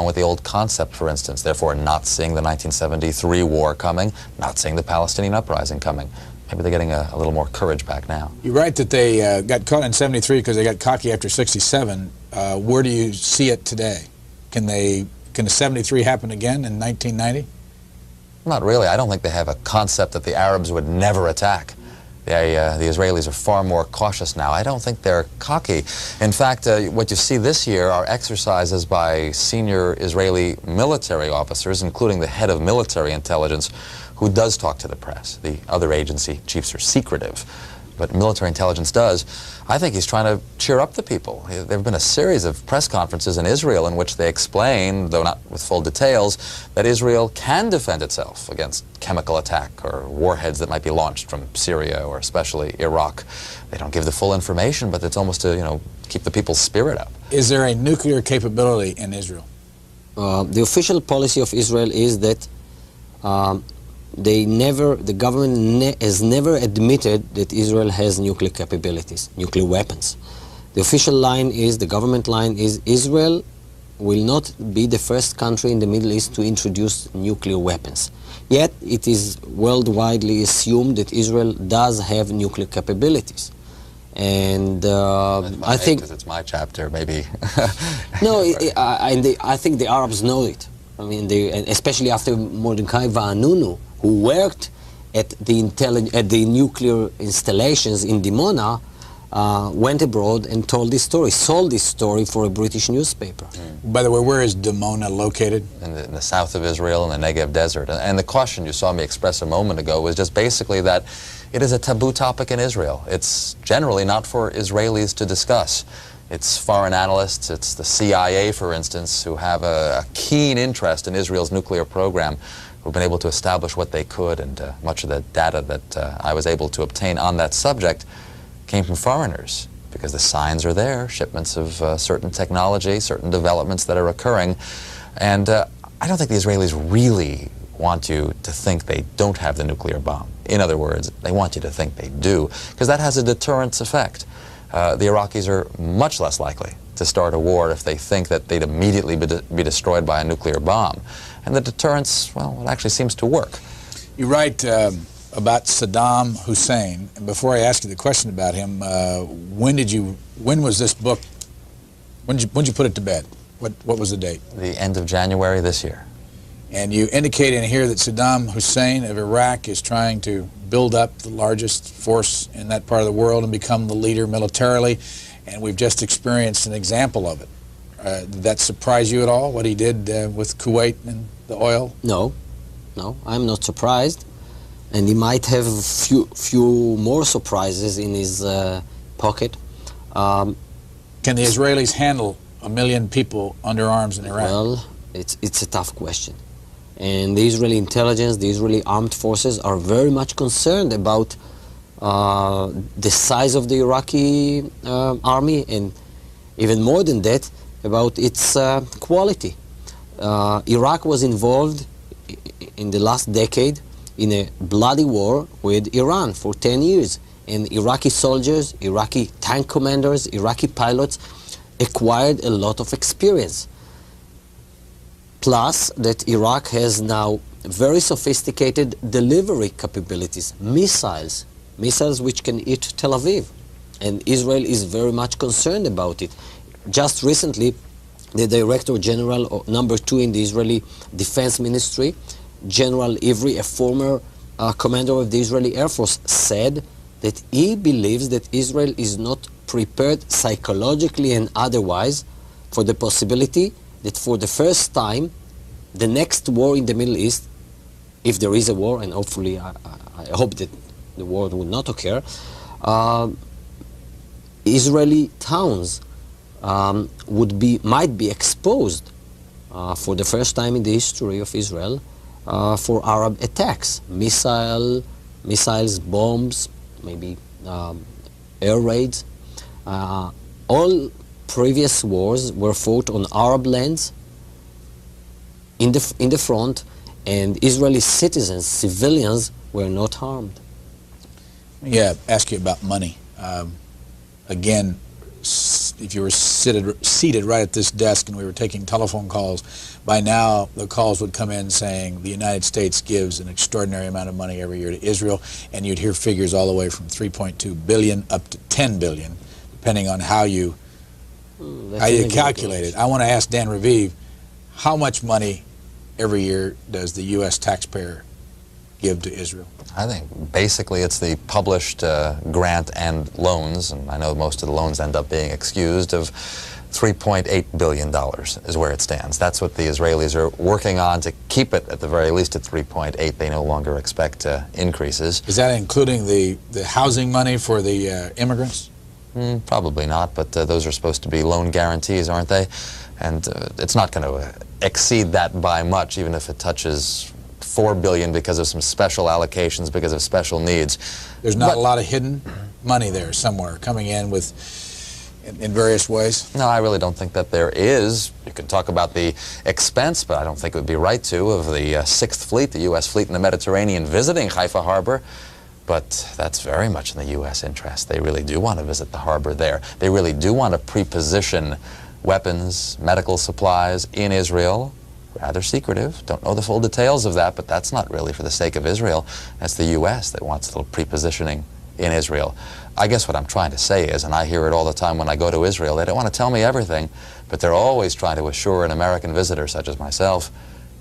with the old concept, for instance, therefore not seeing the 1973 war coming, not seeing the Palestinian uprising coming. Maybe they're getting a little more courage back now. You're right that they got caught in 73 because they got cocky after 67. Where do you see it today? Can the 73 happen again in 1990? Not really. I don't think they have a concept that the Arabs would never attack. The Israelis are far more cautious now. I don't think they're cocky. In fact, what you see this year are exercises by senior Israeli military officers, including the head of military intelligence, who does talk to the press. The other agency chiefs are secretive, but military intelligence does. I think he's trying to cheer up the people. There have been a series of press conferences in Israel in which they explain, though not with full details, that Israel can defend itself against chemical attack or warheads that might be launched from Syria or especially Iraq. They don't give the full information, but it's almost to, keep the people's spirit up. Is there a nuclear capability in Israel? The official policy of Israel is that the government has never admitted that Israel has nuclear capabilities, nuclear weapons. The official line is, the government line is, Israel will not be the first country in the Middle East to introduce nuclear weapons. Yet it is worldwide assumed that Israel does have nuclear capabilities. And I think... Because it's my chapter, maybe. No, I think the Arabs know it. I mean, especially after Mordechai Vanunu, who worked at the nuclear installations in Dimona, went abroad and told this story, sold this story for a British newspaper. By the way, where is Dimona located? In the south of Israel, in the Negev desert. And the caution you saw me express a moment ago was just basically that it is a taboo topic in Israel. It's generally not for Israelis to discuss. It's foreign analysts, it's the CIA, for instance, who have a keen interest in Israel's nuclear program, who've been able to establish what they could, and much of the data that I was able to obtain on that subject came from foreigners, because the signs are there, shipments of certain technology, certain developments that are occurring. And I don't think the Israelis really want you to think they don't have the nuclear bomb. In other words, they want you to think they do, because that has a deterrence effect. The Iraqis are much less likely to start a war if they think that they'd immediately be destroyed by a nuclear bomb. And the deterrence, well, it actually seems to work. You write about Saddam Hussein, and before I ask you the question about him, when was this book, when did you put it to bed? What was the date? The end of January this year. And you indicate in here that Saddam Hussein of Iraq is trying to build up the largest force in that part of the world and become the leader militarily, and we've just experienced an example of it. Did that surprise you at all, what he did with Kuwait and the oil? No, I'm not surprised. And he might have a few more surprises in his pocket. Can the Israelis handle 1 million people under arms in Iraq? Well, it's a tough question. And the Israeli intelligence, the Israeli armed forces are very much concerned about the size of the Iraqi army, and even more than that, about its quality. Iraq was involved in the last decade in a bloody war with Iran for 10 years. And Iraqi soldiers, Iraqi tank commanders, Iraqi pilots acquired a lot of experience. Plus that Iraq has now very sophisticated delivery capabilities, missiles which can hit Tel Aviv. And Israel is very much concerned about it. Just recently, the Director General, or number 2 in the Israeli Defense Ministry, General Ivry, a former commander of the Israeli Air Force, said that he believes that Israel is not prepared psychologically and otherwise for the possibility that for the first time, the next war in the Middle East, if there is a war, and hopefully I hope that the war would not occur, Israeli towns might be exposed for the first time in the history of Israel for Arab attacks, missiles, bombs, maybe air raids. All previous wars were fought on Arab lands in the front, and Israeli citizens, civilians, were not harmed. Yeah, ask you about money. Again, if you were seated right at this desk and we were taking telephone calls, by now the calls would come in saying the United States gives an extraordinary amount of money every year to Israel, and you'd hear figures all the way from 3.2 billion up to 10 billion, depending on how you calculate it. I want to ask Dan Raviv, how much money every year does the U.S. taxpayer give to Israel? I think basically it's the published grant and loans, and I know most of the loans end up being excused, of $3.8 billion is where it stands. That's what the Israelis are working on to keep it at the very least at 3.8. They no longer expect increases. Is that including the housing money for the immigrants? Probably not, but those are supposed to be loan guarantees, aren't they? And it's not going to exceed that by much, even if it touches $4 billion because of some special allocations, because of special needs. There's not a lot of hidden money there somewhere coming in in various ways? No, I really don't think that there is. You can talk about the expense, but I don't think it would be right to, of the 6th Fleet, the U.S. fleet in the Mediterranean visiting Haifa Harbor. But that's very much in the U.S. interest. They really do want to visit the harbor there. They really do want to pre-position weapons, medical supplies in Israel. Rather secretive. Don't know the full details of that, but that's not really for the sake of Israel. That's the U.S. that wants a little pre-positioning in Israel. I guess what I'm trying to say is, and I hear it all the time when I go to Israel, they don't want to tell me everything, but they're always trying to assure an American visitor, such as myself,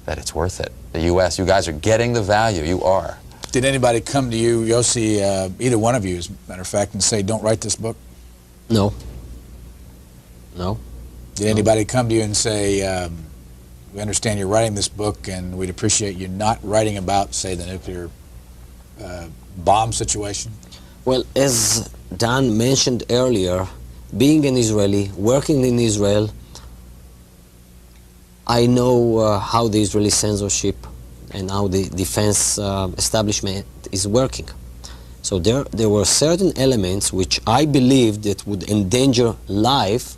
that it's worth it. The U.S., you guys are getting the value. You are. Did anybody come to you, Yossi, either one of you, as a matter of fact, and say, don't write this book? No. No. Did anybody come to you and say, we understand you're writing this book and we'd appreciate you not writing about, say, the nuclear bomb situation? Well, as Dan mentioned earlier, being an Israeli, working in Israel, I know how the Israeli censorship and how the defense establishment is working. So there were certain elements which I believed that would endanger life,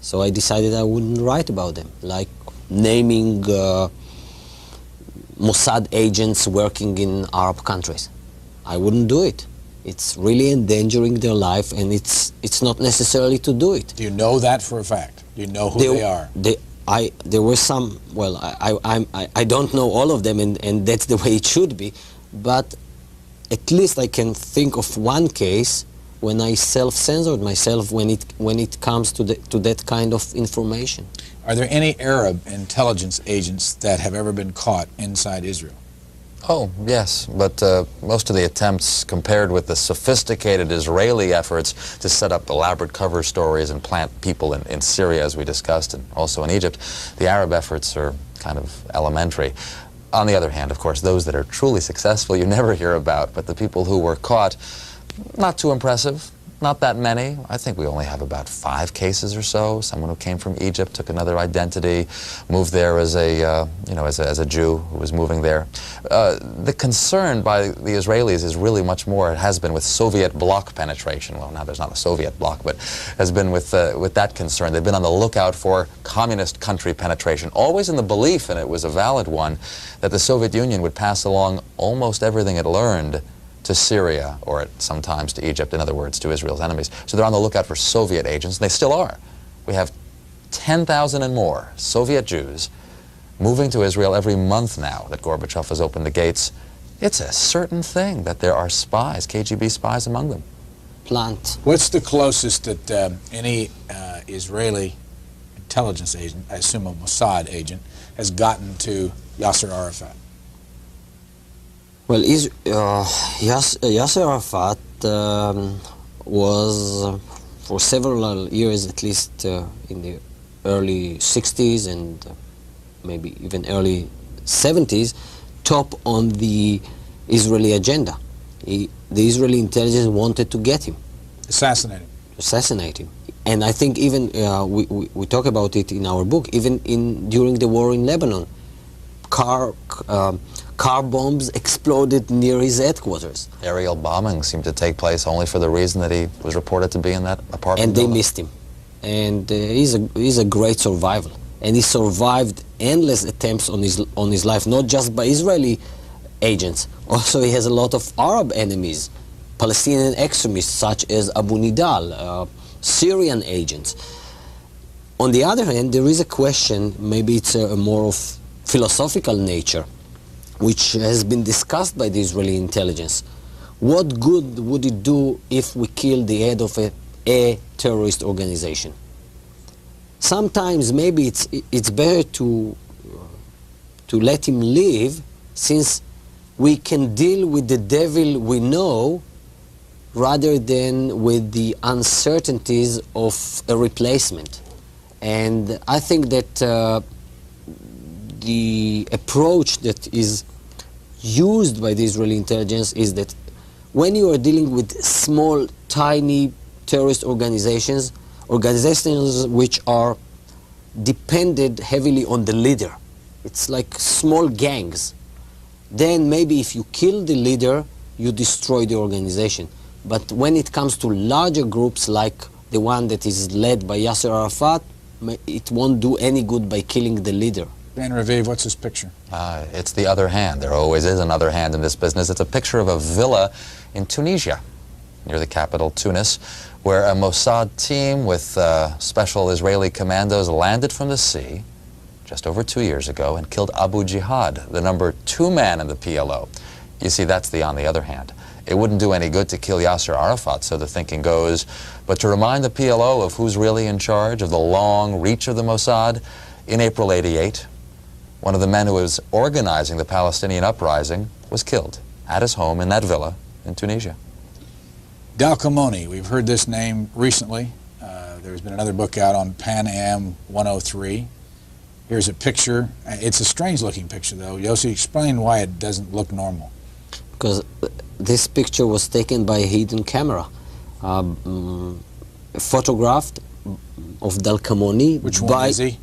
so I decided I wouldn't write about them, like naming Mossad agents working in Arab countries. I wouldn't do it. It's really endangering their life, and it's not necessarily to do it. Do you know that for a fact? Do you know who they are? There were some, well, I don't know all of them, and that's the way it should be, but at least I can think of one case when I self-censored myself when it comes to that kind of information. Are there any Arab intelligence agents that have ever been caught inside Israel? Oh, yes, but most of the attempts, compared with the sophisticated Israeli efforts to set up elaborate cover stories and plant people in Syria, as we discussed, and also in Egypt, the Arab efforts are kind of elementary. On the other hand, of course, those that are truly successful you never hear about, but the people who were caught, not too impressive. Not that many. I think we only have about 5 cases or so. Someone who came from Egypt, took another identity, moved there as a, as a Jew who was moving there. The concern by the Israelis is really much more, it has been with Soviet bloc penetration. Well, now there's not a Soviet bloc, but has been with that concern. They've been on the lookout for communist country penetration, always in the belief, and it was a valid one, that the Soviet Union would pass along almost everything it learned to Syria, or sometimes to Egypt, in other words, to Israel's enemies. So they're on the lookout for Soviet agents, and they still are. We have 10,000 and more Soviet Jews moving to Israel every month now that Gorbachev has opened the gates. It's a certain thing that there are spies, KGB spies among them. Plant. What's the closest that any Israeli intelligence agent, I assume a Mossad agent, has gotten to Yasser Arafat? Well, Yasser Arafat was, for several years at least, in the early 60s and maybe even early 70s, top on the Israeli agenda. The Israeli intelligence wanted to get him. Assassinate him. And I think even, we talk about it in our book, even during the war in Lebanon, car bombs exploded near his headquarters. Aerial bombings seemed to take place only for the reason that he was reported to be in that apartment and they building. missed him. And he's a great survivor. And he survived endless attempts on his life, not just by Israeli agents. Also, he has a lot of Arab enemies, Palestinian extremists such as Abu Nidal, Syrian agents. On the other hand, there is a question, maybe it's a more of philosophical nature, which has been discussed by the Israeli intelligence. What good would it do if we kill the head of a terrorist organization? Sometimes maybe it's better to let him live, since we can deal with the devil we know rather than with the uncertainties of a replacement. And I think that the approach that is used by the Israeli intelligence is that when you are dealing with small, tiny terrorist organizations which are dependent heavily on the leader, it's like small gangs, then maybe if you kill the leader, you destroy the organization. But when it comes to larger groups like the one that is led by Yasser Arafat, it won't do any good by killing the leader. Dan Raviv, what's this picture? It's the other hand. There always is another hand in this business. It's a picture of a villa in Tunisia, near the capital, Tunis, where a Mossad team with special Israeli commandos landed from the sea just over 2 years ago and killed Abu Jihad, the number 2 man in the PLO. You see, that's on the other hand. It wouldn't do any good to kill Yasser Arafat, so the thinking goes, but to remind the PLO of who's really in charge, of the long reach of the Mossad, in April '88, one of the men who was organizing the Palestinian uprising was killed at his home in that villa in Tunisia. Dalkamoni, we've heard this name recently. There's been another book out on Pan Am 103. Here's a picture. It's a strange looking picture though. Yossi, explain why it doesn't look normal. Because this picture was taken by a hidden camera. Photographed of Dalkamoni. Which one is he?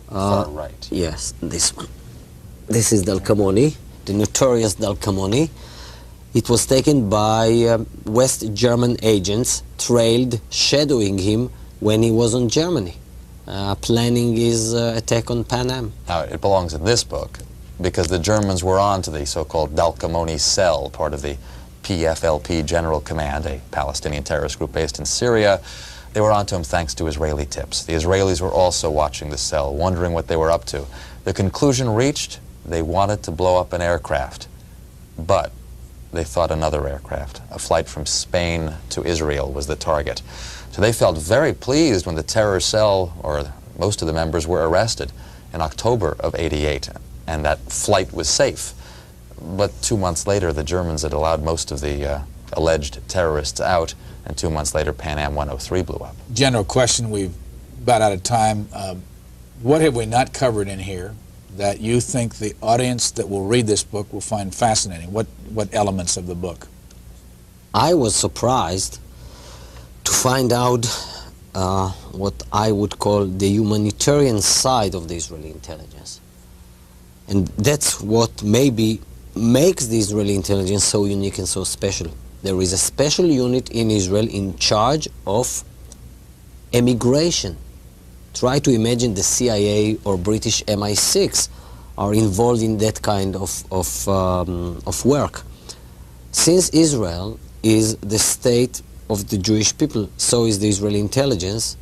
Far right. Yes, this one. This is Dalkamoni, the notorious Dalkamoni. It was taken by West German agents, trailed, shadowing him when he was in Germany, planning his attack on Pan Am. Now, it belongs in this book because the Germans were on to the so-called Dalkamoni cell, part of the PFLP General Command, a Palestinian terrorist group based in Syria. They were on to him thanks to Israeli tips. The Israelis were also watching the cell, wondering what they were up to. The conclusion reached, they wanted to blow up an aircraft, but they thought another aircraft. A flight from Spain to Israel was the target. So they felt very pleased when the terror cell, or most of the members, were arrested in October of '88, and that flight was safe. But 2 months later, the Germans had allowed most of the alleged terrorists out, and 2 months later, Pan Am 103 blew up. General question, we've about out of time. What have we not covered in here that you think the audience that will read this book will find fascinating? What elements of the book? I was surprised to find out what I would call the humanitarian side of the Israeli intelligence. And that's what maybe makes the Israeli intelligence so unique and so special. There is a special unit in Israel in charge of immigration. Try to imagine the CIA or British MI6 are involved in that kind of work. Since Israel is the state of the Jewish people, so is the Israeli intelligence,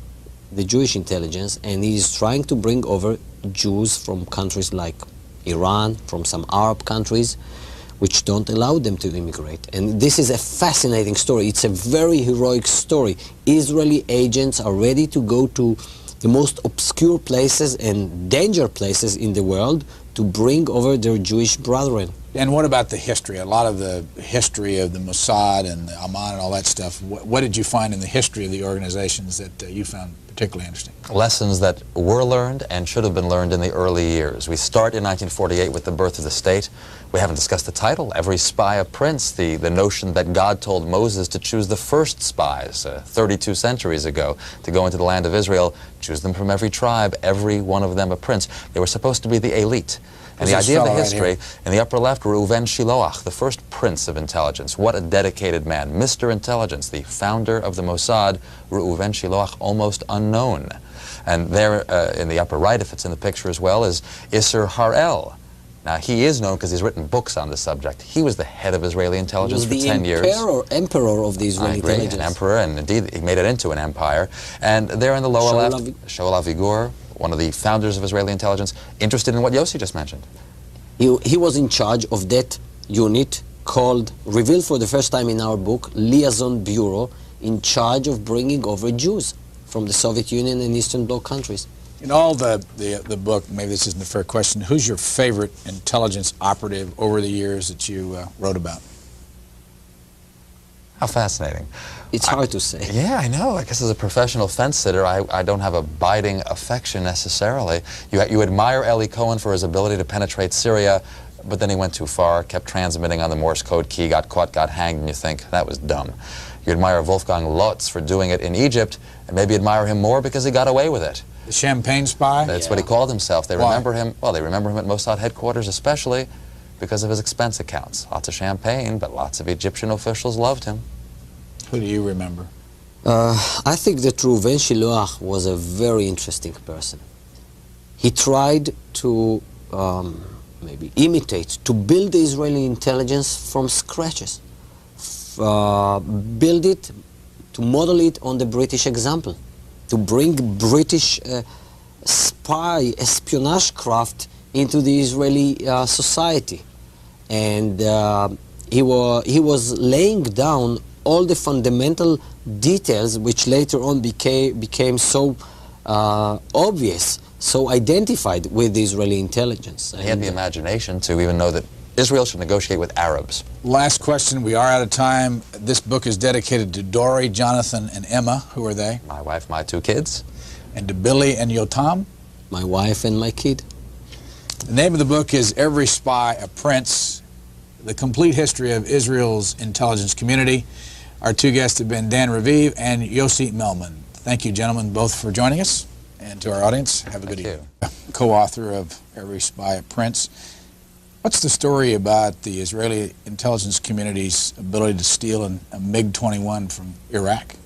the Jewish intelligence, and he is trying to bring over Jews from countries like Iran, from some Arab countries, which don't allow them to immigrate. And this is a fascinating story. It's a very heroic story. Israeli agents are ready to go to the most obscure places and danger places in the world to bring over their Jewish brethren. And what about the history? A lot of the history of the Mossad and the Aman and all that stuff. What did you find in the history of the organizations that you found particularly interesting? Lessons that were learned and should have been learned in the early years. We start in 1948 with the birth of the state. We haven't discussed the title, Every Spy a Prince, the notion that God told Moses to choose the first spies 32 centuries ago to go into the land of Israel, choose them from every tribe, every one of them a prince. They were supposed to be the elite. And the idea of the history, in the upper left, Reuven Shiloach, the first prince of intelligence. What a dedicated man. Mr. Intelligence, the founder of the Mossad, Reuven Shiloach, almost unknown. And there in the upper right, if it's in the picture as well, is Isser Harel. Now, he is known because he's written books on the subject. He was the head of Israeli intelligence for 10 years. He was the emperor of the Israeli intelligence. An emperor, and indeed, he made it into an empire. And there in the lower left, Shaul Avigur, one of the founders of Israeli intelligence, interested in what Yossi just mentioned. He was in charge of that unit called, revealed for the first time in our book, Liaison Bureau, in charge of bringing over Jews from the Soviet Union and Eastern Bloc countries. In all the book, maybe this isn't a fair question, who's your favorite intelligence operative over the years that you wrote about? How fascinating. It's hard to say. Yeah, I know. I guess as a professional fence sitter, I don't have a abiding affection necessarily. You admire Eli Cohen for his ability to penetrate Syria, but then he went too far, kept transmitting on the Morse code key, got caught, got hanged, and you think, that was dumb. You admire Wolfgang Lotz for doing it in Egypt, and maybe admire him more because he got away with it. The Champagne Spy? That's what he called himself. They remember him, well, they remember him at Mossad headquarters especially because of his expense accounts. Lots of champagne, but lots of Egyptian officials loved him. Who do you remember? I think that Reuven Shiloach was a very interesting person. He tried to maybe imitate, to build the Israeli intelligence from scratches. Build it, to model it on the British example. To bring British espionage craft into the Israeli society. And he was laying down all the fundamental details which later on became so obvious, so identified with the Israeli intelligence. He had the imagination to even know that Israel should negotiate with Arabs. Last question. We are out of time. This book is dedicated to Dory, Jonathan, and Emma. Who are they? My wife, my 2 kids. And to Billy and Yotam. My wife and my kid. The name of the book is Every Spy a Prince, the complete history of Israel's intelligence community. Our 2 guests have been Dan Raviv and Yossi Melman. Thank you, gentlemen, both for joining us. And to our audience, have a good evening. Co-author of Every Spy a Prince. What's the story about the Israeli intelligence community's ability to steal a MiG-21 from Iraq?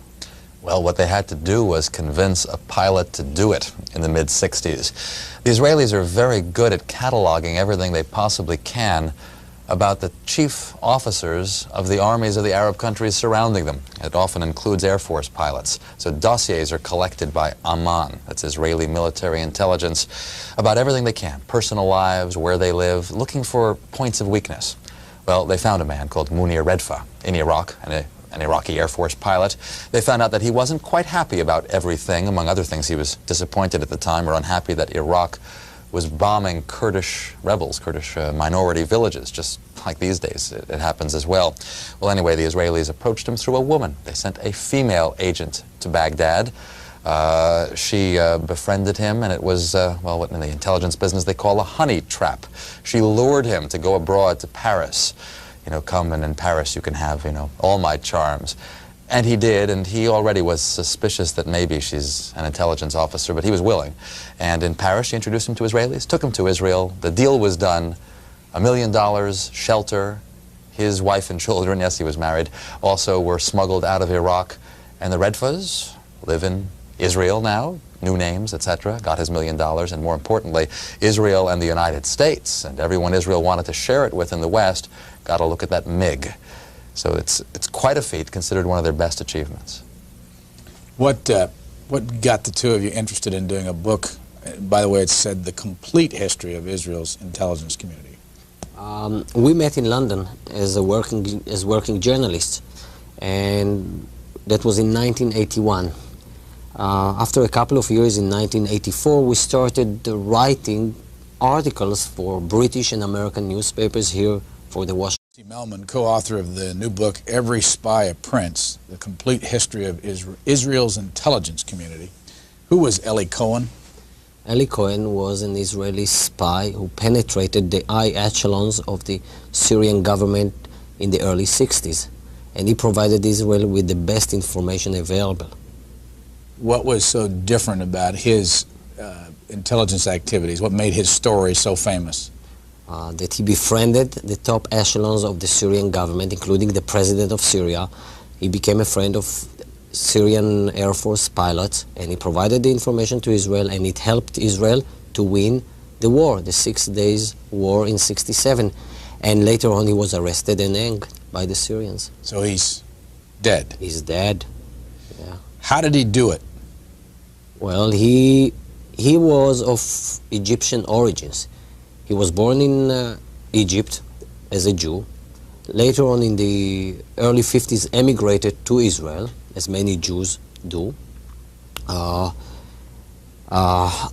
Well, what they had to do was convince a pilot to do it in the mid-60s. The Israelis are very good at cataloging everything they possibly can about the chief officers of the armies of the Arab countries surrounding them. It often includes Air Force pilots. So dossiers are collected by Aman, that's Israeli military intelligence, about everything they can, personal lives, where they live, looking for points of weakness. Well, they found a man called Munir Redfa in Iraq, an Iraqi Air Force pilot. They found out that he wasn't quite happy about everything. Among other things, he was disappointed at the time or unhappy that Iraq was bombing Kurdish rebels, Kurdish minority villages, just like these days it happens as well. Well, anyway, the Israelis approached him through a woman. They sent a female agent to Baghdad. She befriended him, and it was, well, what in the intelligence business they call a honey trap. She lured him to go abroad to Paris. You know, come and in Paris you can have, you know, all my charms. And he did, and he already was suspicious that maybe she's an intelligence officer, but he was willing. And in Paris, she introduced him to Israelis, took him to Israel. The deal was done. $1 million, shelter. His wife and children, yes, he was married, also were smuggled out of Iraq. And the Redfas live in Israel now, new names, etc., got his $1 million. And more importantly, Israel and the United States, and everyone Israel wanted to share it with in the West, got a look at that MiG. So it's quite a feat, considered one of their best achievements. What got the 2 of you interested in doing a book? By the way, it said the complete history of Israel's intelligence community. We met in London as working journalists, and that was in 1981. After a couple of years in 1984, we started writing articles for British and American newspapers here for the Washington. Melman, co-author of the new book, Every Spy a Prince, the complete history of Israel's intelligence community. Who was Eli Cohen? Eli Cohen was an Israeli spy who penetrated the high echelons of the Syrian government in the early 60s, and he provided Israel with the best information available. What was so different about his intelligence activities? What made his story so famous? That he befriended the top echelons of the Syrian government, including the president of Syria. He became a friend of Syrian Air Force pilots, and he provided the information to Israel, and it helped Israel to win the war, the 6 Days War in '67. And later on he was arrested and hanged by the Syrians. So he's dead? He's dead, yeah. How did he do it? Well, he was of Egyptian origins. He was born in Egypt as a Jew. Later on in the early 50s emigrated to Israel, as many Jews do.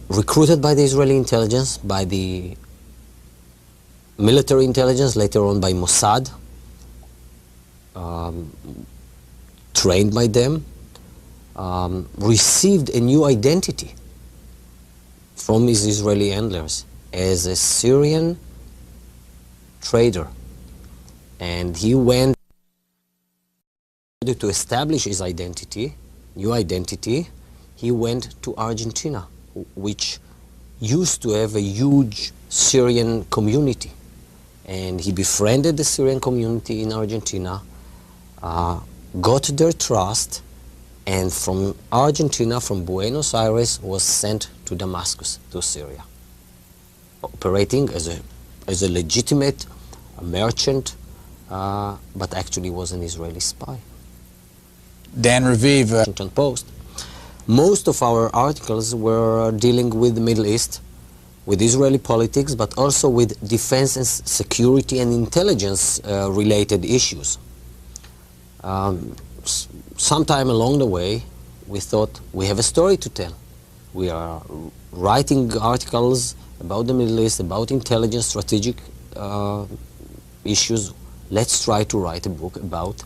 Recruited by the Israeli intelligence, by the military intelligence, later on by Mossad. Trained by them. Received a new identity from his Israeli handlers as a Syrian trader, and he went to establish his identity, new identity. He went to Argentina, which used to have a huge Syrian community, and he befriended the Syrian community in Argentina, got their trust, and from Argentina, from Buenos Aires, was sent to Damascus, to Syria, operating as a legitimate merchant, but actually was an Israeli spy. Dan Raviv, Washington Post. Most of our articles were dealing with the Middle East, with Israeli politics, but also with defense and security and intelligence related issues. Sometime along the way, we thought we have a story to tell. We are writing articles about the Middle East, about intelligence, strategic issues, let's try to write a book about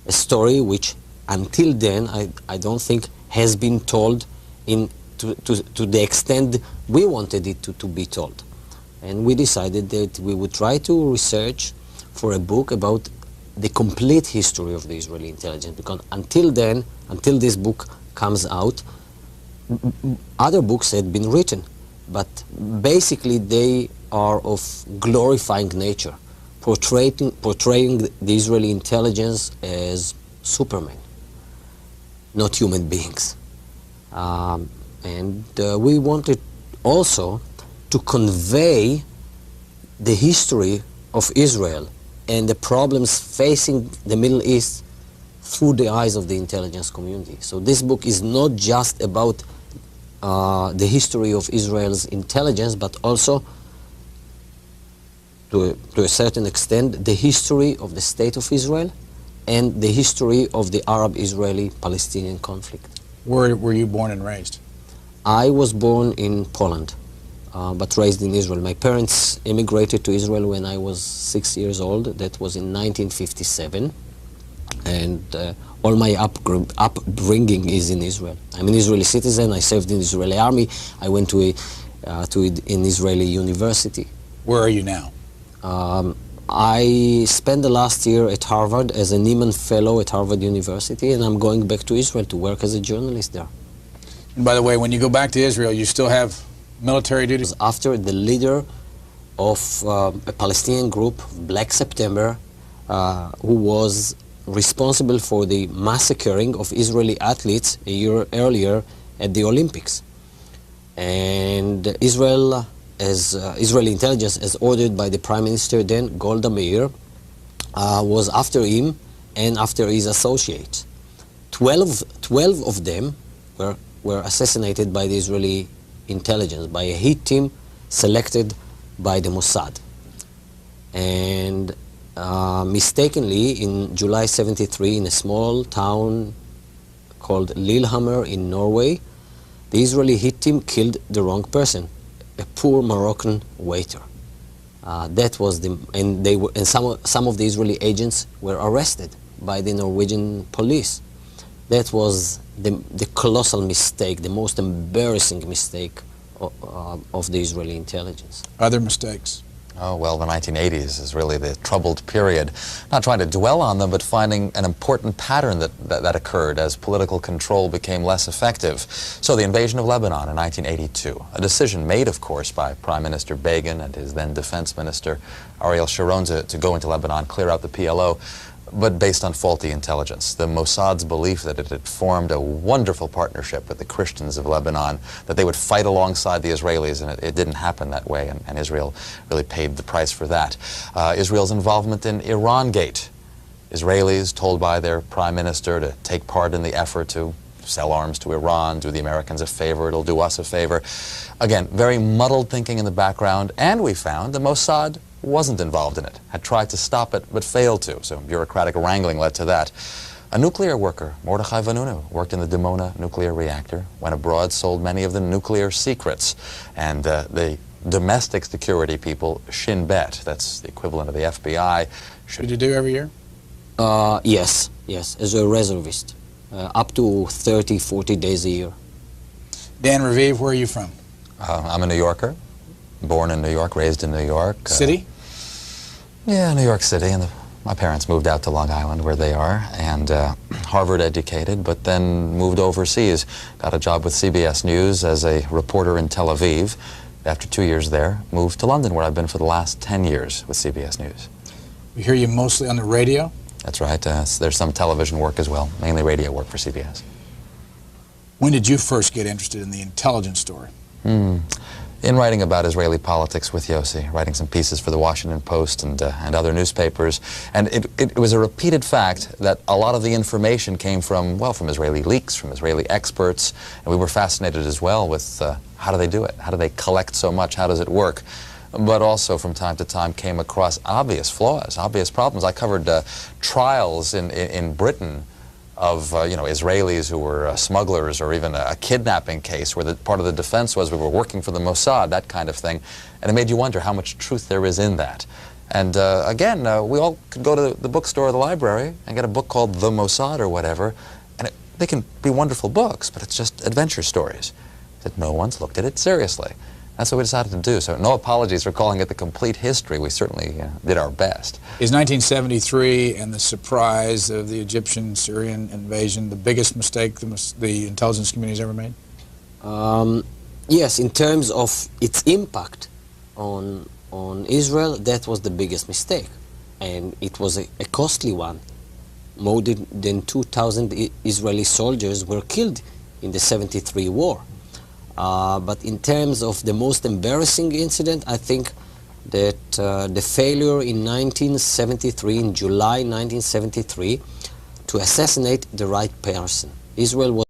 a story which until then I don't think has been told to the extent we wanted it to be told. And we decided that we would try to research for a book about the complete history of the Israeli intelligence, because until then, until this book comes out, other books had been written, but basically they are of glorifying nature, portraying the Israeli intelligence as supermen, not human beings. And we wanted also to convey the history of Israel and the problems facing the Middle East through the eyes of the intelligence community. So this book is not just about the history of Israel's intelligence, but also, to a certain extent, the history of the State of Israel and the history of the Arab-Israeli-Palestinian conflict. Where were you born and raised? I was born in Poland, but raised in Israel. My parents immigrated to Israel when I was 6 years old. That was in 1957. And all my upbringing is in Israel. I'm an Israeli citizen. I served in the Israeli army. I went to an Israeli university. Where are you now? I spent the last year at Harvard as a Nieman Fellow at Harvard University, and I'm going back to Israel to work as a journalist there. And by the way, when you go back to Israel, you still have military duties? After the leader of a Palestinian group, Black September, who was responsible for the massacring of Israeli athletes a year earlier at the Olympics. And Israel, as Israeli intelligence, as ordered by the Prime Minister then, Golda Meir, was after him and after his associates. 12 of them were assassinated by the Israeli intelligence, by a hit team selected by the Mossad. And mistakenly, in July 73, in a small town called Lillehammer in Norway, the Israeli hit team killed the wrong person, a poor Moroccan waiter. That was and some of the Israeli agents were arrested by the Norwegian police. That was the colossal mistake, the most embarrassing mistake of the Israeli intelligence. Other mistakes? Oh, well, the 1980s is really the troubled period. Not trying to dwell on them, but finding an important pattern that occurred as political control became less effective. So the invasion of Lebanon in 1982, a decision made, of course, by Prime Minister Begin and his then Defense Minister Ariel Sharon to go into Lebanon, clear out the PLO, but based on faulty intelligence. The Mossad's belief that it had formed a wonderful partnership with the Christians of Lebanon, that they would fight alongside the Israelis, and it didn't happen that way, and Israel really paid the price for that. Israel's involvement in Iran-gate. Israelis told by their prime minister to take part in the effort to sell arms to Iran, do the Americans a favor, it'll do us a favor. Again, very muddled thinking in the background, and we found the Mossad wasn't involved in it, had tried to stop it, but failed to. So bureaucratic wrangling led to that. A nuclear worker, Mordechai Vanunu, worked in the Dimona nuclear reactor, went abroad, sold many of the nuclear secrets. And the domestic security people, Shin Bet, that's the equivalent of the FBI. What did you do every year? Yes, as a reservist, up to 30, 40 days a year. Dan Raviv, where are you from? I'm a New Yorker. Born in New York, raised in New York. City? Yeah, New York City. And my parents moved out to Long Island, where they are, and Harvard educated, but then moved overseas. Got a job with CBS News as a reporter in Tel Aviv. After 2 years there, moved to London, where I've been for the last 10 years with CBS News. We hear you mostly on the radio? That's right. There's some television work as well, mainly radio work for CBS. When did you first get interested in the intelligence story? In writing about Israeli politics with Yossi, writing some pieces for the Washington Post and other newspapers. And it was a repeated fact that a lot of the information came from, well, from Israeli leaks, from Israeli experts, and we were fascinated as well with how do they do it? How do they collect so much? How does it work? But also from time to time came across obvious flaws, obvious problems. I covered trials in Britain of Israelis who were smugglers, or even a kidnapping case where part of the defense was we were working for the Mossad, that kind of thing. And it made you wonder how much truth there is in that. And again, we all could go to the bookstore or the library and get a book called The Mossad or whatever, and they can be wonderful books, but it's just adventure stories. That no one's looked at it seriously. That's what we decided to do. So no apologies for calling it the complete history. We certainly did our best. Is 1973 and the surprise of the Egyptian-Syrian invasion the biggest mistake the intelligence community's ever made? Yes, in terms of its impact on Israel, that was the biggest mistake. And it was a costly one. More than 2,000 Israeli soldiers were killed in the 73 war. But in terms of the most embarrassing incident, I think that the failure in 1973, in July 1973, to assassinate the right person. Israel was